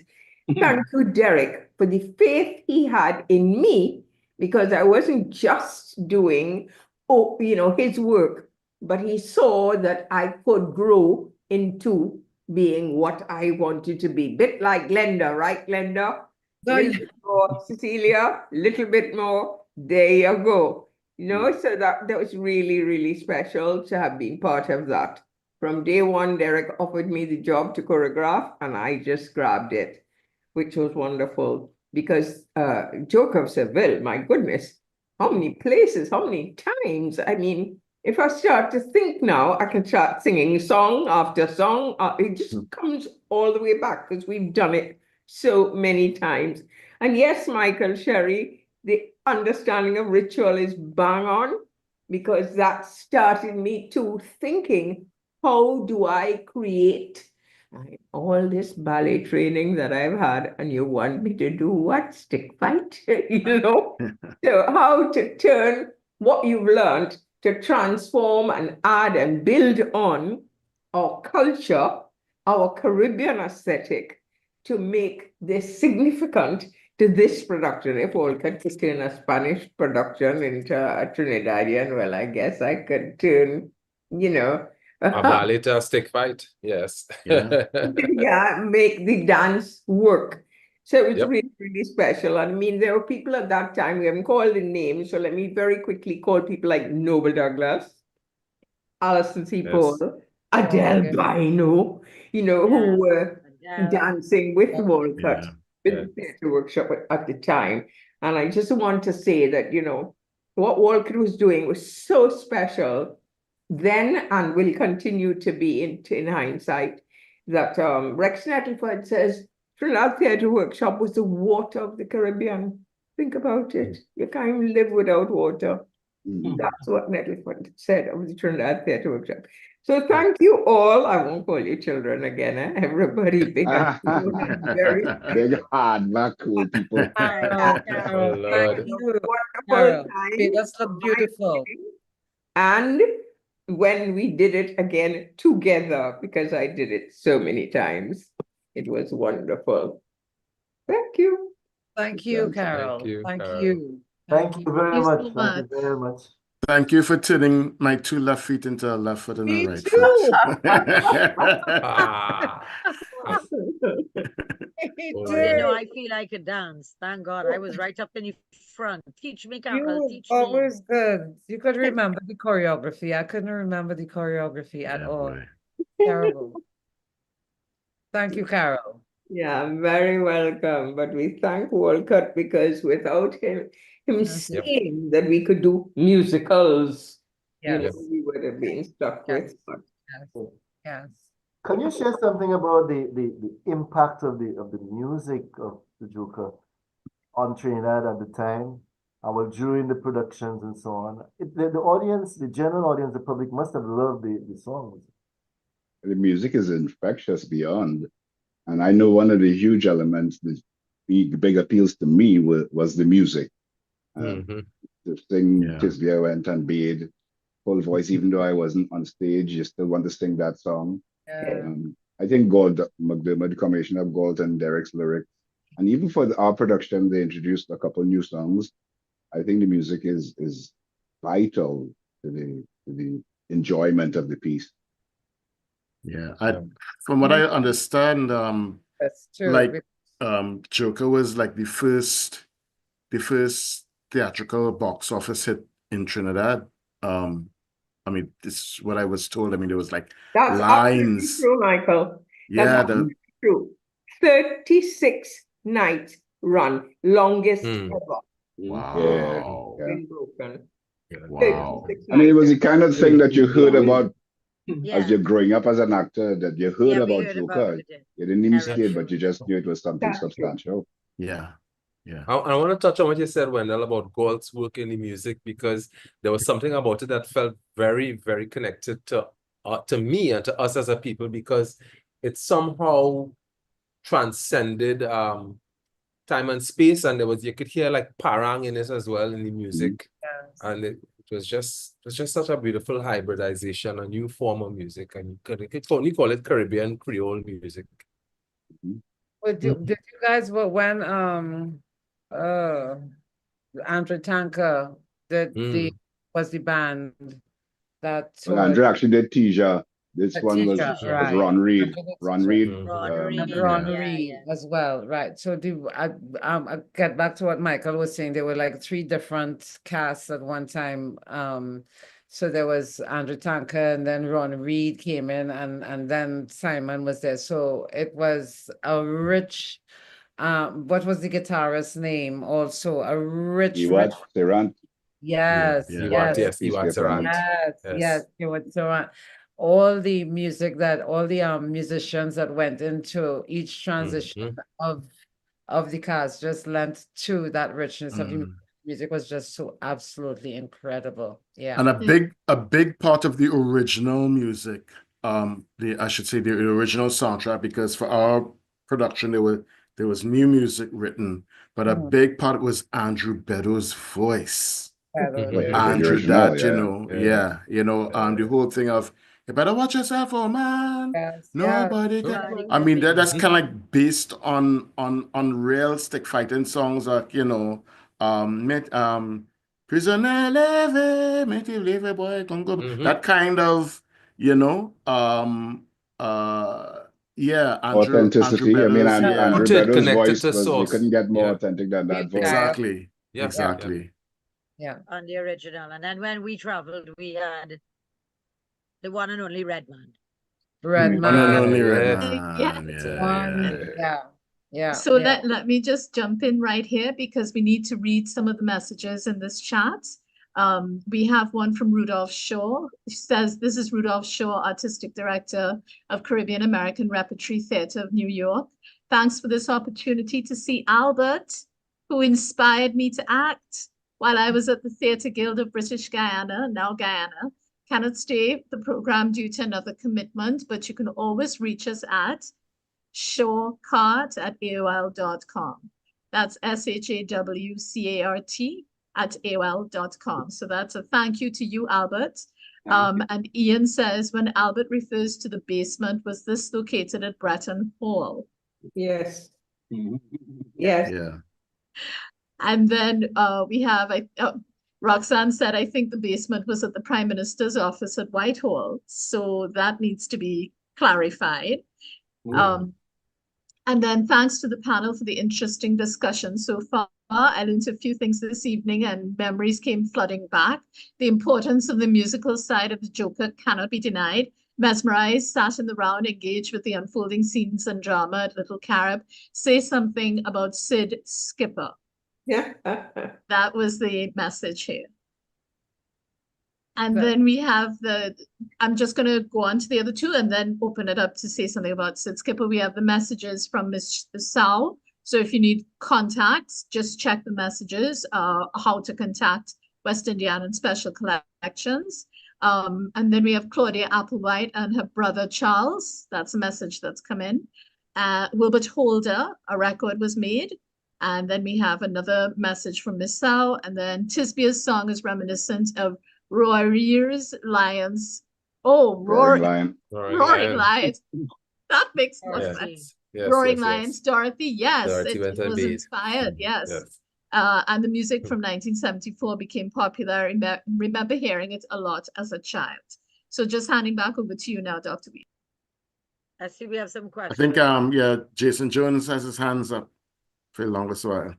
thank you, Derek, for the faith he had in me, because I wasn't just doing, his work, but he saw that I could grow into being what I wanted to be. Bit like Glenda, right, Glenda? A little bit more, Cecelia, a little bit more. There you go. So that was really, really special to have been part of that. From day one, Derek offered me the job to choreograph, and I just grabbed it, which was wonderful. because Joker of Seville, my goodness, how many places, how many times? I mean, if I start to think now, I can start singing song after song. It just comes all the way back because we've done it so many times. And yes, Michael, Cherrie, the understanding of ritual is bang on, because that started me too thinking, how do I create all this ballet training that I've had, and you want me to do what? Stick fight? You know? So how to turn what you've learned to transform and add and build on our culture, our Caribbean aesthetic, to make this significant to this production. If Walcott could turn a Spanish production into a Trinidadian, well, I guess I could turn, you know, A ballet to a stick fight, yes. yeah, make the dance work. So it's Yep. really, really special. And I mean, there were people at that time, we haven't called the names, so let me very quickly call people like Noble Douglas, Alison C. Paul, Adele Bino, you know, who were dancing with Walcott with the theatre workshop at the time. And I just want to say that, you know, what Walcott was doing was so special then and will continue to be in hindsight, that Rex Nettleford says Trinidad Theatre Workshop was the water of the Caribbean. Think about it. You can't even live without water. That's what Nettleford said of the Trinidad Theatre Workshop. So thank you all. I won't call you children again. Everybody big and cool and very big hard back cool people. Carol, Lord. thank you. wonderful time. Made us look beautiful. And when we did it again together, because I did it so many times, it was wonderful. Thank you. Thank you, Carol. Thank you, Thank Carol. you. Thank you very you much. so Thank much. you very much. Thank you for turning my two left feet into a left foot and a Me right too. Ah. Me Oh, You know, too. I feel I could dance. Thank God. I was right up in the front. Teach me, You Carol. were Teach me. always good. You could remember the choreography. I couldn't remember the choreography at all. boy. Terrible. Thank you, Carol. Yeah, very welcome. But we thank Walcott, because without him Yes. Yep. saying that we could do musicals, you know, Yes. we would have been stuck with. Yes. Yes. Can you share something about the impact of the music of the Joker on Trinidad at the time, during the productions and so on? The audience, the general audience, the public must have loved the songs. The music is infectious beyond. And I know one of the huge elements, the big appeals to me was the music. To sing, Cecelia went and bathed full voice, even though I wasn't on stage, you still want to sing that song. I think McDermott, the combination of Galt and Derek's lyrics, and even for our production, they introduced a couple new songs. I think the music is vital to the enjoyment of the piece. Yeah, from what I understand, That's true. like Joker was like the first theatrical box office hit in Trinidad. I mean, this is what I was told. I mean, there was like That's lines. absolutely true, Michael. That's Yeah, absolutely true. 36 night run, longest ever. Wow. Been broken. Wow. 36 I mean, it was the nights. kind of thing that you heard about Yeah. as you're growing up as an actor, that you heard Yeah, we about heard Joker. about it. You didn't even Very see it, true. but you just knew it was something That's true. substantial. Yeah. Yeah. I want to touch on what you said, Wendell, about Galt's work in the music, because there was something about it that felt very, very connected to me and to us as a people, because it somehow transcended time and space, and you could hear like parang in it as well in the music. And it was just such a beautiful hybridization, a new form of music, and you could only call it Caribbean Creole music. Well, did you guys, when Andre Tanker was the band that Well, Andre actually did Tija. This one was right. Ron Reed. Ron Reed. Ron Reed as well, right? So I get back to what Michael was saying. There were like 3 different casts at one time. So there was Andre Tanker, and then Ron Reed came in, and then Simon was there. So it was a rich What was the guitarist's name? Also a rich, Iwat rich. Serant. Yes, Yeah. yes, Yes, Peace be Iwat upon him. Serant. yes, Yes. yes. You would so all the music that all the musicians that went into each transition of the cast just lent to that richness of the music was just so absolutely incredible. Yeah. And a big part of the original music, I should say the original soundtrack, because for our production there was new music written, but a big part was Andrew Beddoes' voice. The Andrew, original, that, the whole thing of, you better watch yourself, old man. Yes, Nobody yes. can. I mean, that's kind of like based on real stick fighting songs, like, prisoner leve, native leve boy, Congo. That kind of, Andrew Authenticity. I mean, Beddoes, Andrew Rooted, Beddoes' connected voice to was, you source. couldn't get more Yeah. authentic than that voice. Exactly. Yeah. Exactly. Yeah. On the original. And then when we traveled, we had the one and only Redman. Redman. One and only Yeah. Redman. Yeah. So let me just jump in right here because we need to read some of the messages in this chat. We have one from Rudolph Shaw. He says, this is Rudolph Shaw, Artistic Director of Caribbean American Repertory Theatre of New York. Thanks for this opportunity to see Albert, who inspired me to act while I was at the Theatre Guild of British Guyana, now Guyana. Cannot stay the program due to another commitment, but you can always reach us at shawcart@aol.com. That's SHAWCART@AOL.com. So that's a thank you to you, Albert. And Ian says, when Albert refers to the basement, was this located at Breton Hall? Yes. Yes. Yeah. And then we have, Roxanne said, I think the basement was at the Prime Minister's office at Whitehall. So that needs to be clarified. And then thanks to the panel for the interesting discussion so far. I learned a few things this evening and memories came flooding back. The importance of the musical side of the Joker cannot be denied. Mesmerized, sat in the round, engaged with the unfolding scenes and drama at Little Carib. Say something about Sid Skipper. Yeah. That was the message here. And then we have I'm just going to go on to the other two and then open it up to say something about Sid Skipper. We have the messages from Ms. Sao. So if you need contacts, just check the messages, how to contact West Indiana Special Collections. And then we have Claudia Applewhite and her brother Charles. That's a message that's come in. Wilbert Holder, a record was made. And then we have another message from Miss Sao. And then Tisbia's song is reminiscent of Roarier's Lions. Oh, Roaring Lions. That makes more sense. Yes, Roaring Lions, Dorothy. Yes, Dorothy it was inspired. Yes. And the music from 1974 became popular. I remember hearing it a lot as a child. So just handing back over to you now, Dr. B. I see we have some questions. I think, Jason Jones has his hands up for the longest while.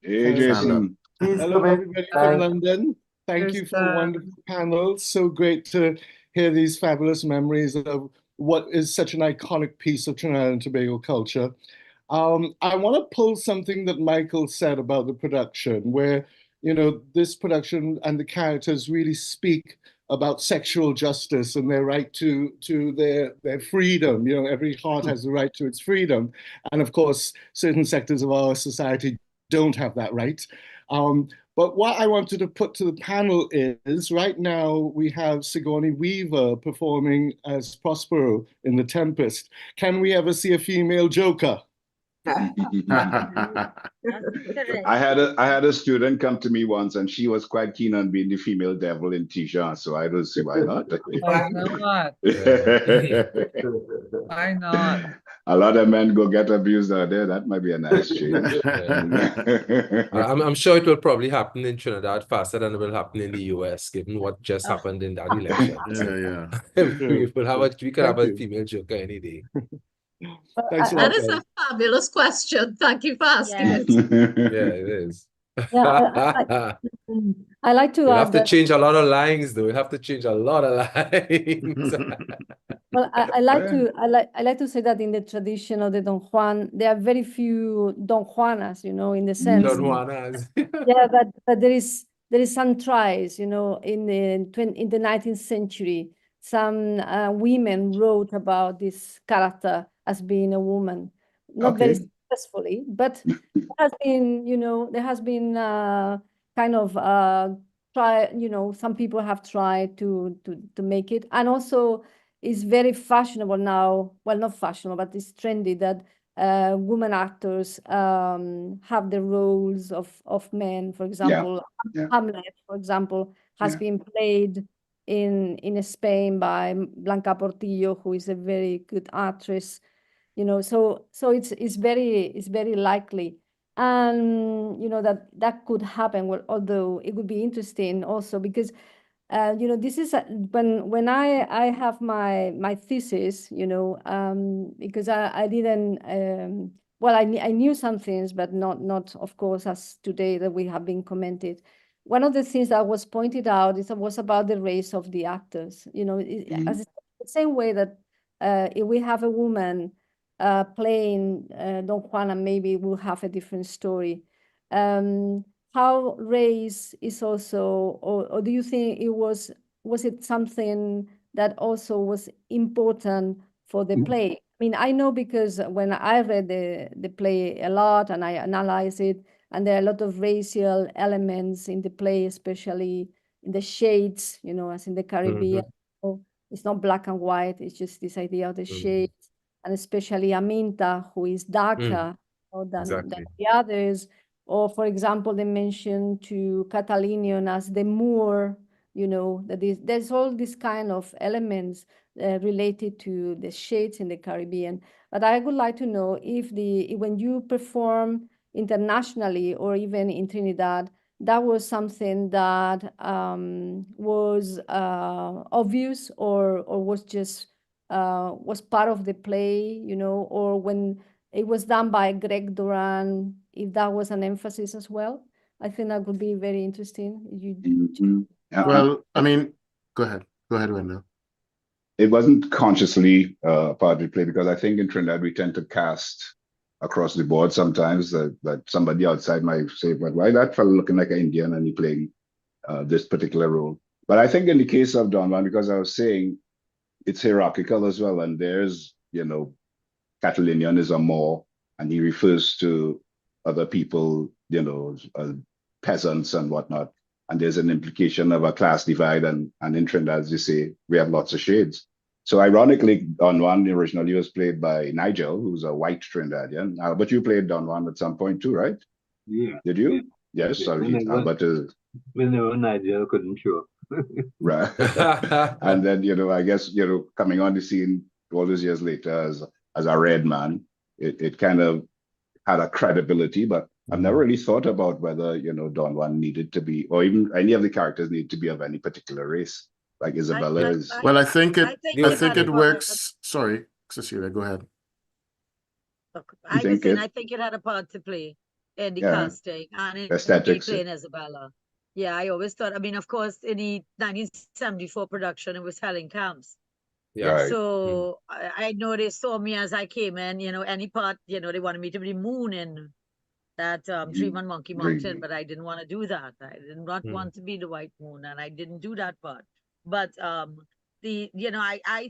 Hey, Jason. Hello, everybody from London. Thank you for the wonderful panel. So great to hear these fabulous memories of what is such an iconic piece of Trinidad and Tobago culture. I want to pull something that Michael said about the production, where, this production and the characters really speak about sexual justice and their right to their freedom. Every heart has the right to its freedom. And of course, certain sectors of our society don't have that right. But what I wanted to put to the panel is, right now we have Sigourney Weaver performing as Prospero in The Tempest. Can we ever see a female Joker? I had a student come to me once, and she was quite keen on being the female devil in Tisha, so I don't see why not. Why not? Why not? A lot of men go get abused out there. That might be a nice change. I'm sure it will probably happen in Trinidad faster than it will happen in the US, given what just happened in that election. We could have a female Joker any day. That is a fabulous question. Thank you for asking it. Yeah, it is. I like to We'll add have to that change a lot of lines, though. We'll have to change a lot of lines. Well, I like to say that in the tradition of the Don Juan, there are very few Don Juanas, in the sense. Don Juanas. Yeah, but there is some tries, in the 19th century, some women wrote about this character as being a woman, not very successfully, but there has been kind of try, some people have tried to make it, and also it's very fashionable now. Well, not fashionable, but it's trendy that women actors have the roles of men. For example, Hamlet, for example, has been played in Spain by Blanca Portillo, who is a very good actress. So it's very likely, and that could happen. Well, although it would be interesting also because this is when I have my thesis, because I didn't well, I knew some things, but not of course as today that we have been commented. One of the things that was pointed out was about the race of the actors. As the same way that if we have a woman playing Don Juan, and maybe we'll have a different story. How race is also, or do you think was it something that also was important for the play? I mean, I know because when I read the play a lot and I analyze it, and there are a lot of racial elements in the play, especially in the shades, as in the Caribbean. It's not black and white, it's just this idea of the shades, and especially Aminta, who is darker than the others. Or, for example, they mentioned to Catalinian as the Moor, that there's all these kind of elements related to the shades in the Caribbean. But I would like to know if when you perform internationally or even in Trinidad, that was something that was obvious or was just was part of the play, or when it was done by Greg Duran, if that was an emphasis as well. I think that would be very interesting. Well, I mean, go ahead, Wendel. It wasn't consciously part of the play because I think in Trinidad we tend to cast across the board sometimes that somebody outside might say, but why that fellow looking like an Indian and he playing this particular role? But I think in the case of Don Juan, because I was saying it's hierarchical as well, and there's, Catalinian is a Moor, and he refers to other people, peasants and whatnot. And there's an implication of a class divide, and in Trinidad, as you say, we have lots of shades. So ironically, Don Juan originally was played by Nigel, who's a white Trinidadian. But you played Don Juan at some point too, right? Yeah. Did you? Yes, sorry. Whenever Nigel couldn't show up. Right. And then, I guess, coming on the scene all those years later as a red man, it kind of had a credibility, but I've never really thought about whether, Don Juan needed to be, or even any of the characters need to be of any particular race, like Isabella is. Well, I think it works. Sorry, Cecelia, go ahead. I think it had a part to play in the casting and in playing Isabella. Yeah, I always thought, of course, in the 1974 production, it was Helen Camps. Yeah. Right. So I know they saw me as I came in, any part, they wanted me to be Moon in that Dream on Monkey Mountain, but I didn't want to do that. I did not want to be the White Moon, and I didn't do that part. But I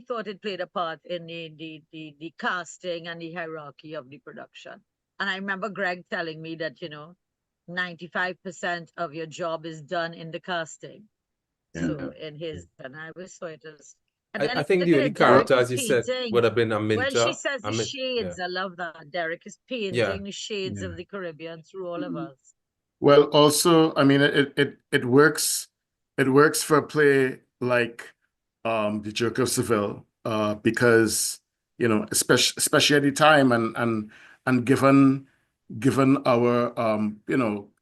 thought it played a part in the casting and the hierarchy of the production. And I remember Greg telling me that 95% of your job is done in the casting. Yeah. So in his, and I was so it is. I think the only character, as you said, would have been Aminta. When she says the shades, I love that. Derek is painting the shades of the Caribbean through all of us. Well, also, it works. It works for a play like the Joker of Seville, because especially at the time and given our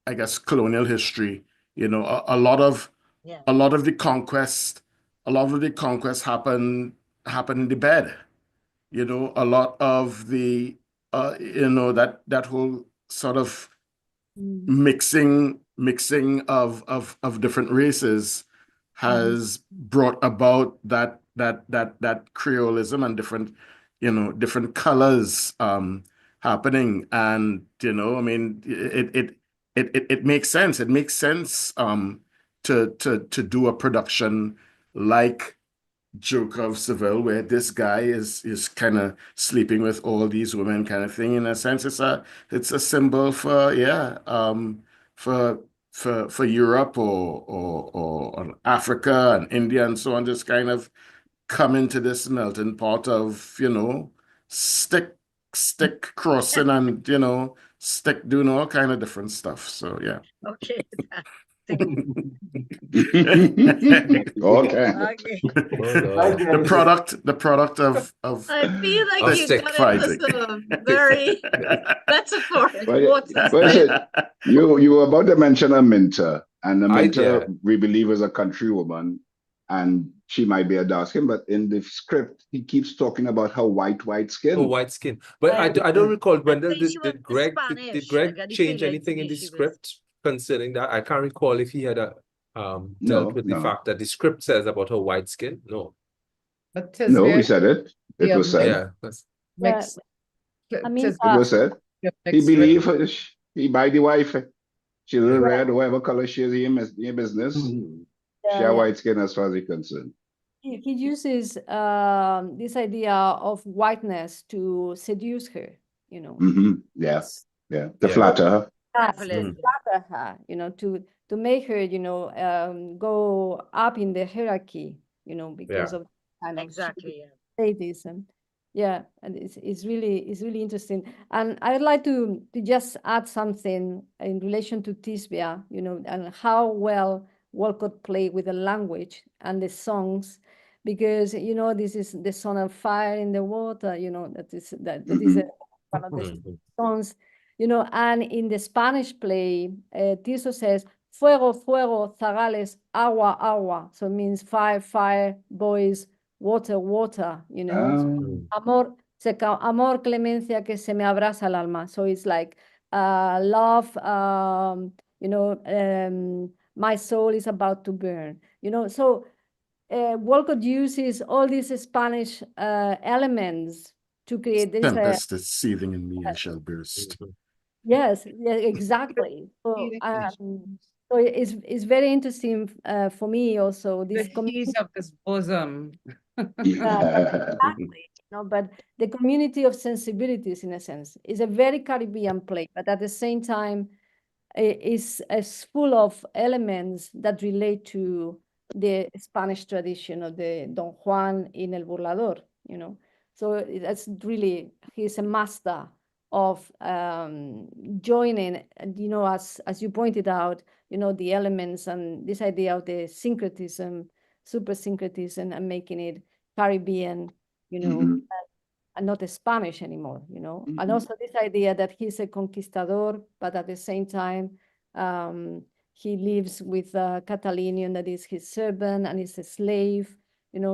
I guess colonial history, a lot of the conquest. A lot of the conquest happened in the bed, a lot of the, that whole sort of mixing of different races has brought about that Creolism and different, different colors happening. And, I mean, it makes sense. It makes sense to do a production like Joker of Seville, where this guy is kind of sleeping with all these women, kind of thing. In a sense, it's a symbol for for Europe or Africa and India and so on, just kind of come into this melting pot of, stick crossing and stick doing all kind of different stuff. So yeah. Okay. Okay. The product of I feel like you stick got fighting. into some very metaphoric waters. Well, you were about to mention a mentor, and a mentor did. we believe is a country woman, and she might be a dark skin, but in the script he keeps talking about her white skin. Oh, white skin. But I don't recall, Wendell, think she was did Greg Spanish. Greg I got the change feeling anything to in me the she was- script concerning that? I can't recall if he had dealt No, with the no. fact that the script says about her white skin. No. But 'tis No, very- he said it. It Yeah, was said. Yeah. Mixed. I mean, It was said. He mixed believe he buy the wife. She little Yeah. red, whatever color she is in your business. She have white skin as far as he's concerned. He uses this idea of whiteness to seduce her, Yeah, yeah. To flatter her. Yes, to flatter her, to make her, go up in the hierarchy, because of kind of Exactly. Yeah. statism. Yeah, and it's really interesting. And I'd like to just add something in relation to Tisbia, and how well Walcott played with the language and the songs, because this is the song of fire in the water, that is one of the songs, and in the Spanish play, Tirso says, fuego, fuego, zagales, agua, agua. So it means fire, fire, boys, water, water, Amor, amor, clemencia, que se me abraza el alma. So it's like love, my soul is about to burn, So Walcott uses all these Spanish elements to create this. Tempest is seething in me and shall burst. Yes, yeah, exactly. So, so it's very interesting for me also. This The heat of this bosom. exactly. But the community of sensibilities, in a sense, is a very Caribbean play, but at the same time, is full of elements that relate to the Spanish tradition of the Don Juan in El Burlador. So that's really, he's a master of joining, as you pointed out, the elements and this idea of the syncretism, super syncretism, and making it Caribbean, and not Spanish anymore, and also this idea that he's a conquistador, but at the same time, he lives with a Catalonian that is his servant and is a slave,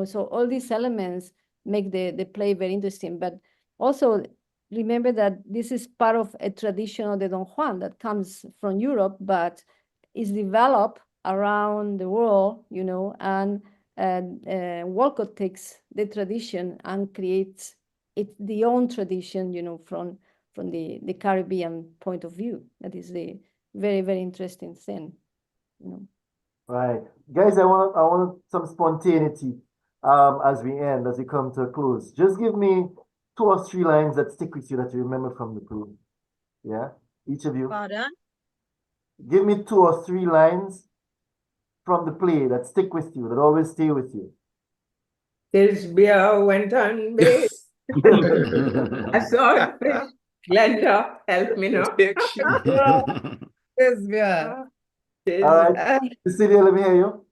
so all these elements make the play very interesting. But also remember that this is part of a tradition of the Don Juan that comes from Europe, but is developed around the world, and Walcott takes the tradition and creates the own tradition, from the Caribbean point of view. That is the very, very interesting thing. Right, guys, I want some spontaneity as we come to a close. Just give me 2 or 3 lines that stick with you that you remember from the play. Yeah, each of you. Pardon? Give me 2 or 3 lines from the play that stick with you, that always stay with you. Tisbia went on base. I saw a fish. Glenda, help me now. Tisbia. All right, Cecelia, let me hear you.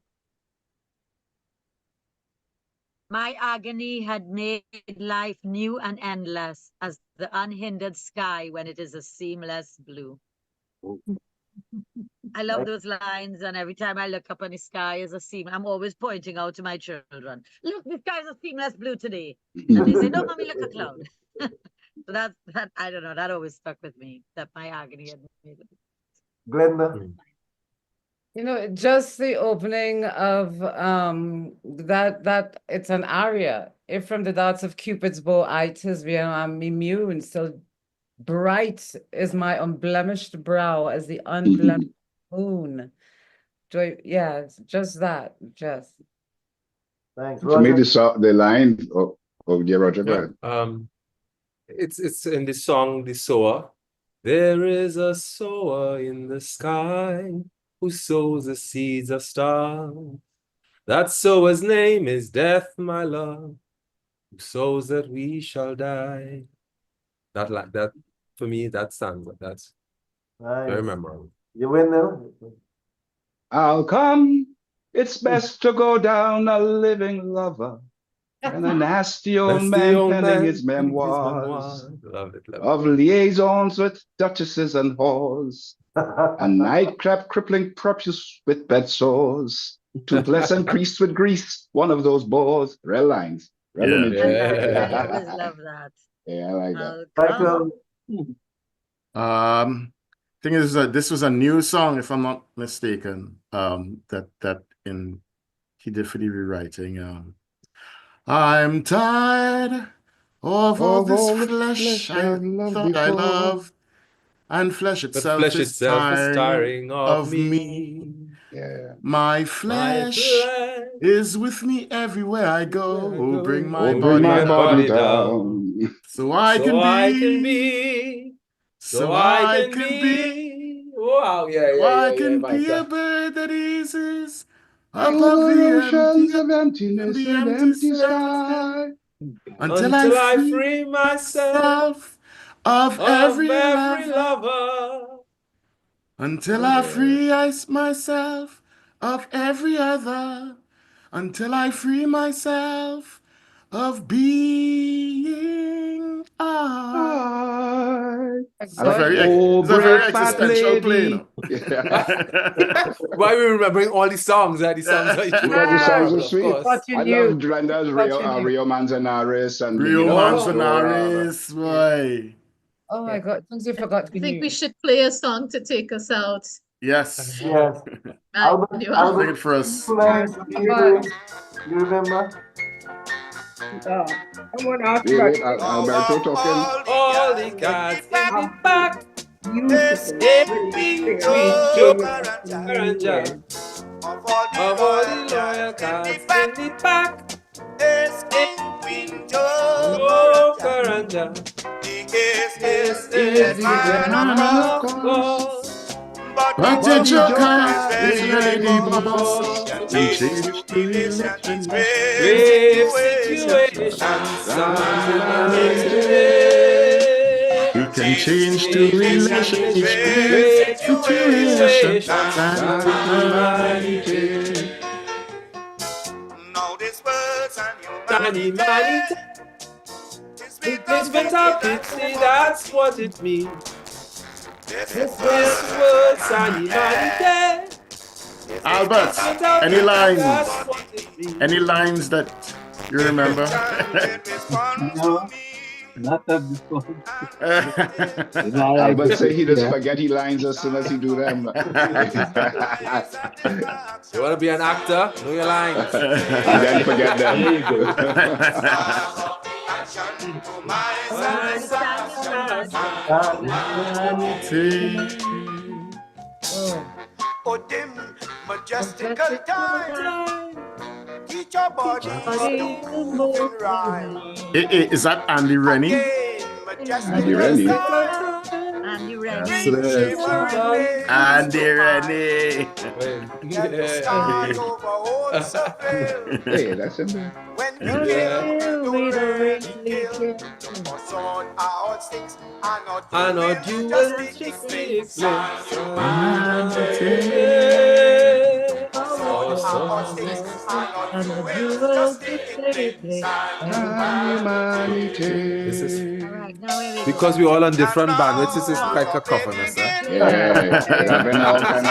My agony had made life new and endless as the unhindered sky when it is a seamless blue. I love those lines, and every time I look up and the sky is a seam, I'm always pointing out to my children, look, the sky is a seamless blue today. And they say, no, mommy, look a cloud. So that I don't know, that always stuck with me, that my agony had made it. Glenda. You know, just the opening of that it's an aria. If from the darts of Cupid's bow I tis I'm immune, still bright is my unblemished brow as the unblemished moon. Yeah, it's just that, just. Thanks, To me, Roger. the line of yeah, Roger, go ahead. It's in the song The Sower. There is a sower in the sky who sows the seeds of stars. That sower's name is death, my love, who sows that we shall die. That for me, that stanza, that's very Nice. memorable. You win now. I'll come. It's best to go down a living lover than a nasty old man penning his memoirs Love it. of liaisons with duchesses and whores, and nightcap crippling prepuce with bed sores, toothless priests with grease, one of those bores. Real lines. I always love that. Yeah, I like that. Michael. Thing is that this was a new song, if I'm not mistaken. That he did for the rewriting. I'm tired of all this flesh I thought I loved, and flesh itself is tiring of me. Yeah. My flesh is with me everywhere I go. Bring my body down, so I can be. So I can be. Wow, I can be a bird that eases above the oceans of emptiness and empty sky, until I free myself of every lover. Until I free myself of every other. Until I free myself of being I. It's a very existential play, you know? Why are we remembering all these songs? The songs are because the songs are sweet. I love Glenda's Rio Manzanares and Rio Manzanares, boy. Oh my God, things you forgot. I think we should play a song to take us out. Yes. Yes. Albert, sing it for us. You remember? Someone asked Alberto talking. All the cats in the back. Of all the loyal cats in the back. Joker and Jaen. This is the man of God. But the Joker is ready, boss. Grave situations. You can change the relationship. Now this words and humanity. It's better pity, that's what it means. This words and humanity. Albert, any lines? Any lines that you remember? No, not at this point. Albert say he does spaghetti lines as soon as he do them. You want to be an actor? Know your lines. Then forget them. There you go. Oh, dim, majestical time. Teach your body moving right. Is that Andy Rennie? Andy Rennie. Andy Rennie. Andy Rennie. Hey, that's him. When we sort out things and not do just things. This is because we're all on different bandwidths. This is like a cover, sir. Yeah, I've been all kind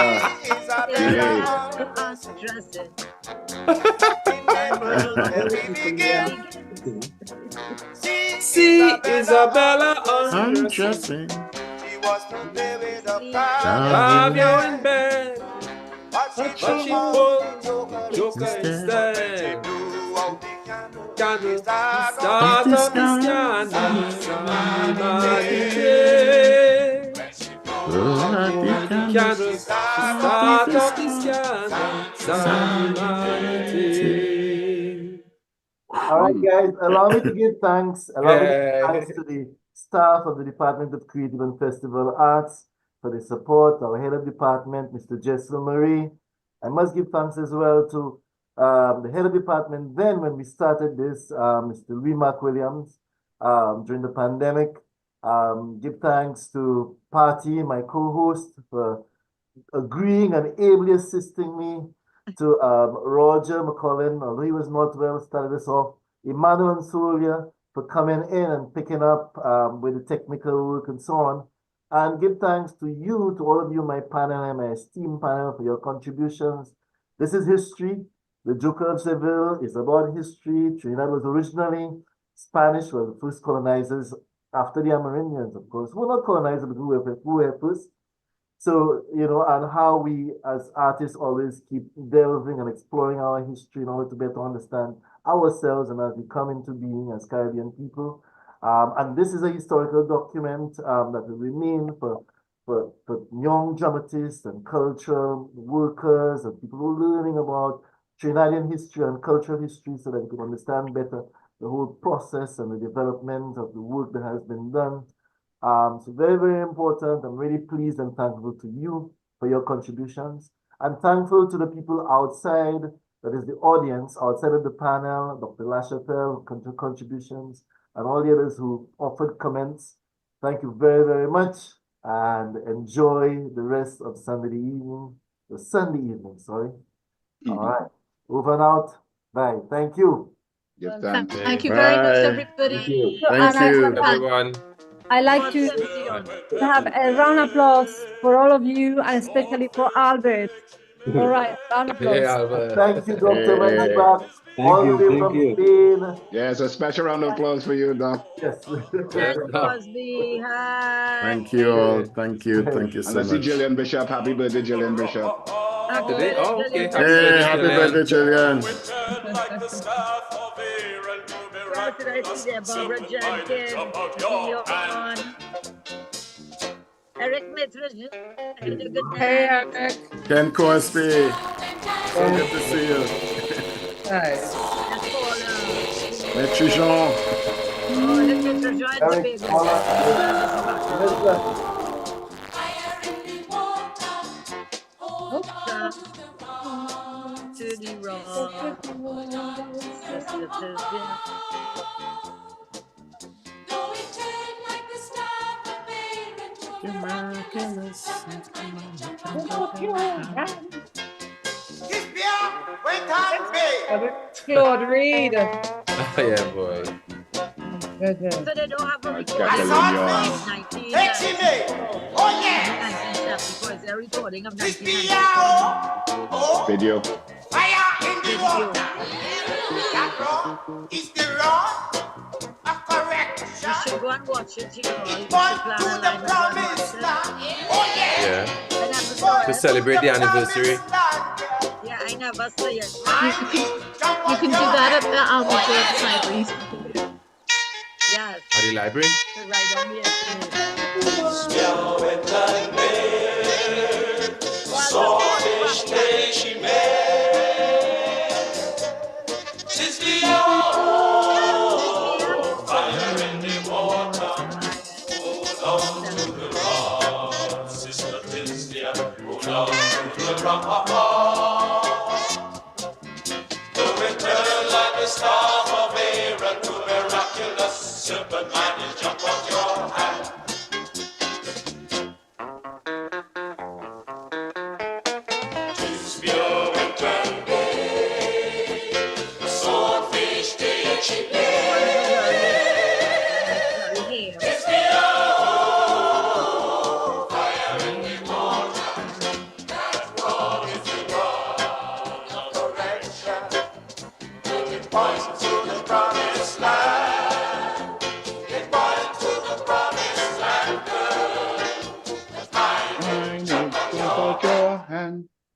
See Isabella undressing. She was to play with a Have you in bed? But but she pulled Joker instead. Candle, start up the scandal, humanity. Candle, start up the scandal, humanity. All right, guys, allow me to give thanks. Allow me to give thanks to the staff of the Department of Creative and Festival Arts for the support, our head of department, Mr. Jessel Marie. I must give thanks as well to the head of department then when we started this, Mr. Louis Mark Williams, during the pandemic. Give thanks to Patti, my co-host, for agreeing and ably assisting me, to Roger McCollin, although he was not well, started us off, Emmanuel and Solia for coming in and picking up with the technical work and so on. And give thanks to you, to all of you, my panel and my esteemed panel, for your contributions. This is history. The Joker of Seville is about history. Trinidad was originally Spanish, were the first colonizers after the Amerindians, of course. We're not colonizers, but we were first. So, you know, and how we as artists always keep delving and exploring our history in order to better understand ourselves and as we come into being as Caribbean people. And this is a historical document that will remain for young dramatists and cultural workers and people who are learning about Trinidadian history and cultural history so that they can understand better the whole process and the development of the work that has been done. So very, very important. I'm really pleased and thankful to you for your contributions. I'm thankful to the people outside, that is the audience, outside of the panel, Dr. Lachapelle, contributions, and all the others who offered comments. Thank you very, very much, and enjoy the rest of Sunday evening, sorry. All right, over and out. Bye. Thank you. Thank you very much, everybody. Thank you, everyone. I like to have a round of applause for all of you, and especially for Albert. All right, round of applause. Hey, Albert. Thank you, Dr. Mengibar, Thank all the you, way thank from you. Spain. Yes, a special round of applause for you, Doc. Yes. Yes, Doc. Crosby, hi. Thank you all. Thank you so And I see much. Jillian Bishop. Happy birthday, Jillian Bishop. Today? Oh, okay. Happy Hey, birthday, happy Jillian. birthday, Jillian. Like the staff of Aaron, to miraculous, Barbara Jenkins, Leon, Eric Mittridge. Hey, Eric. Ken Cosby. So good to see you. Nice. Maître Jean. Eric, Claude Reed. Yeah, boy. Good. So they don't have a recording. Catalina. Oh yeah. Because they're recording of 1990. Video. Fire in the water. That rock is the rod of correction. You should go and watch it, you know. Born to the promised land. Oh yeah. Yeah. To celebrate the anniversary. Yeah, I never say it. You can do that at the libraries. Yes. At the library? Right on here. fire in the water. Hold on to the rock, Sister Cecelia. Hold on to the rock. Though it turn like the staff of Aaron to miraculous, serpent-minded jump on your hand. Tis pure winter day, the swordfish day and she Tis pure fire in the water, that rod is the rod of correction, but it points to